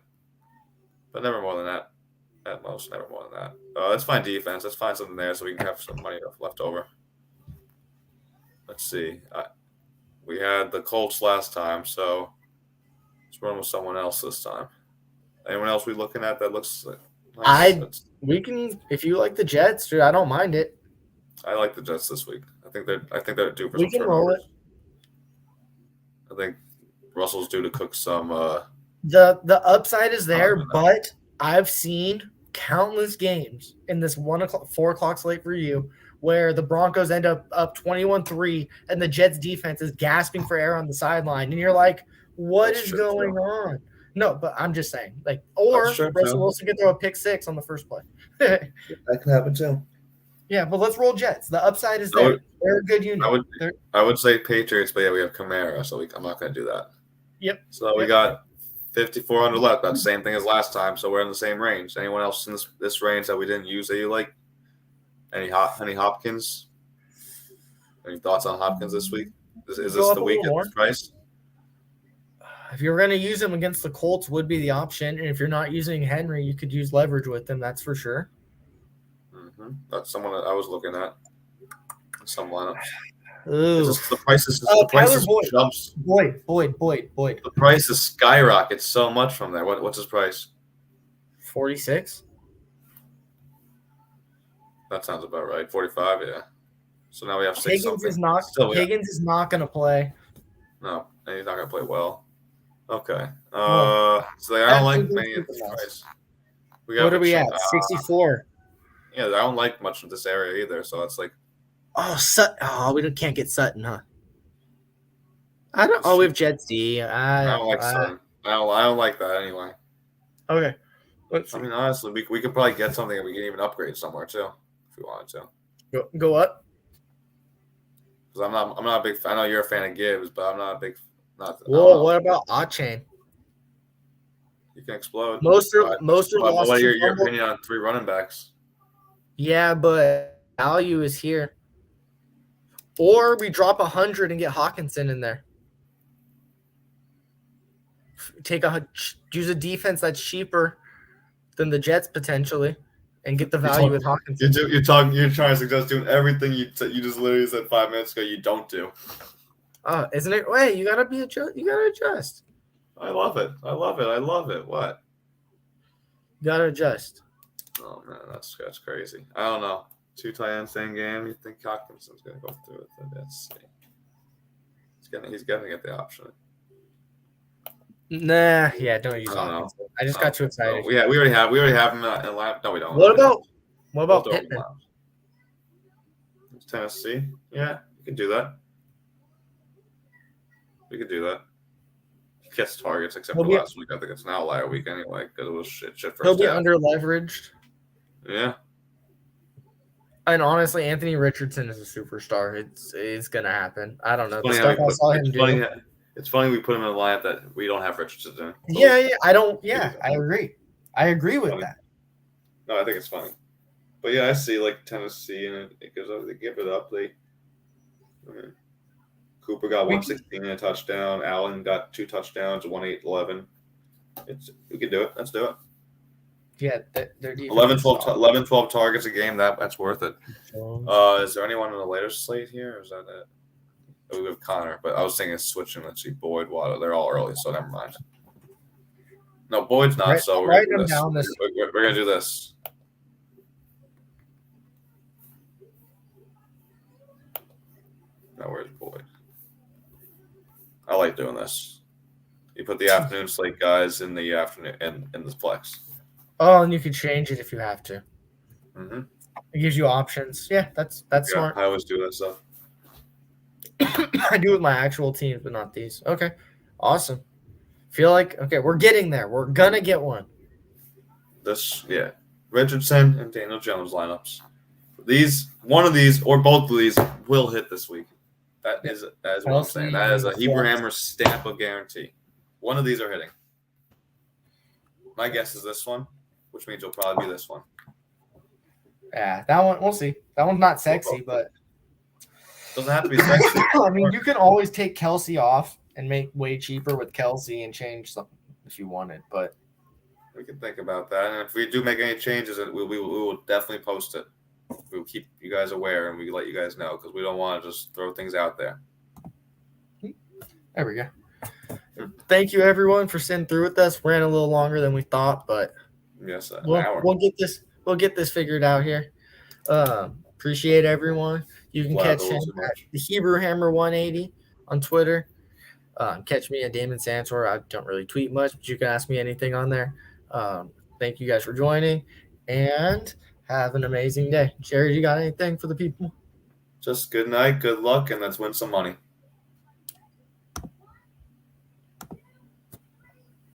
but never more than that. At most, never more than that. Let's find defense. Let's find something there so we can have some money left over. Let's see. We had the Colts last time, so let's run with someone else this time. Anyone else we looking at that looks nice? We can if you like the Jets, dude. I don't mind it. I like the Jets this week. I think they're due for We some can roll turnovers. it. I think Russell's due to cook some. The upside is there, but I've seen countless games in this 4 o'clock slate for you where the Broncos end up 21-3 and the Jets defense is gasping for air on the sideline, and you're like, what is going on? No, but I'm just saying, like, or Russell Wilson could throw a pick 6 on the first play. That can happen too. Yeah, but let's roll Jets. The upside is there. They're a good unit. I would say Patriots, but yeah, we have Kamara, so I'm not going to do that. Yep. So we got 5,400 left. That's the same thing as last time, so we're in the same range. Anyone else in this range that we didn't use that you like? Any Hopkins? Any thoughts on Hopkins this week? Is this the week at this price? If you're going to use him against the Colts, would be the option. And if you're not using Henry, you could use leverage with him. That's for sure. Mm-hmm. That's someone that I was looking at. Some lineups. The price is jumps. Boyd. The price is skyrockets so much from there. What's his price? 46. That sounds about right. 45, yeah. So now we have 6 Higgins something. Higgins is not going to play. No, and he's not going to play well. Okay. So I don't like many of this price. What are we at? 64. Yeah, I don't like much of this area either. So it's like. We can't get Sutton, huh? I don't. We have Jets D. I don't like Sutton. I don't like that anyway. Okay. I mean, honestly, we could probably get something and we can even upgrade somewhere too if we wanted to. Go up. Because I'm not a big fan. I know you're a fan of Gibbs, but I'm not a big. Whoa, what about Achain? You can explode. Most are what are your opinion on 3 running backs? Yeah, but value is here. Or we drop 100 and get Hawkinson in there. Use a defense that's cheaper than the Jets potentially, and get the value with Hawkinson. You're trying to suggest doing everything you just literally said 5 minutes ago. You don't do. Oh, isn't it? Wait, you gotta adjust. I love it. What? You gotta adjust. Oh man, that's crazy. I don't know. 2 tight ends same game. You think Hawkinson's gonna go through it? Let's see. He's gonna get the option. Nah, yeah, don't use Hawkinson. I just got too excited. We already have him in lap. No, we don't. What about Pittman? It's Tennessee. Yeah, you can do that. We could do that. He gets targets except for last week. I think it's an outlier week anyway because it was shit first. He'll be under leveraged. Yeah. And honestly, Anthony Richardson is a superstar. It's gonna happen. I don't know. The stuff I saw him do. It's funny we put him in a lineup that we don't have Richardson in. Yeah. I agree. I agree with that. No, I think it's funny. But yeah, I see like Tennessee and it goes over. They give it up. Cooper got 116 and a touchdown. Allen got 2 touchdowns, 1-8-11. We can do it. Let's do it. Yeah, they're 11, 12 targets a game. That's worth it. Is there anyone in the later slate here? Or is that it? Oh, we have Connor, but I was thinking switching. Let's see, Boyd, Waddle. They're all early, so never mind. No, Boyd's not. So we're gonna do this. We're gonna do this. Now where's Boyd? I like doing this. You put the afternoon slate guys in the afternoon in the flex. Oh, and you can change it if you have to. Mm-hmm. It gives you options. Yeah, that's smart. I always do that stuff. I do with my actual teams, but not these. Okay, awesome. Feel like we're getting there. We're gonna get one. Richardson and Daniel Jones lineups. One of these or both of these will hit this week. That is what I'm saying. That is a Hebrew Hammer stamp of guarantee. One of these are hitting. My guess is this one, which means it'll probably be this one. Yeah, that one we'll see. That one's not sexy, but doesn't have to be sexy. I mean, you can always take Kelsey off and make way cheaper with Kelsey and change something if you wanted, but we can think about that. And if we do make any changes, we will definitely post it. We'll keep you guys aware and we let you guys know because we don't want to just throw things out there. There we go. Thank you, everyone, for sitting through with us. Ran a little longer than we thought, but yes, an hour. We'll get this figured out here. Appreciate everyone. You can catch him at the Hebrew Hammer 180 on Twitter. Catch me at Damon Santor. I don't really tweet much, but you can ask me anything on there. Thank you guys for joining, and have an amazing day. Jerry, you got anything for the people? Just good night, good luck, and let's win some money.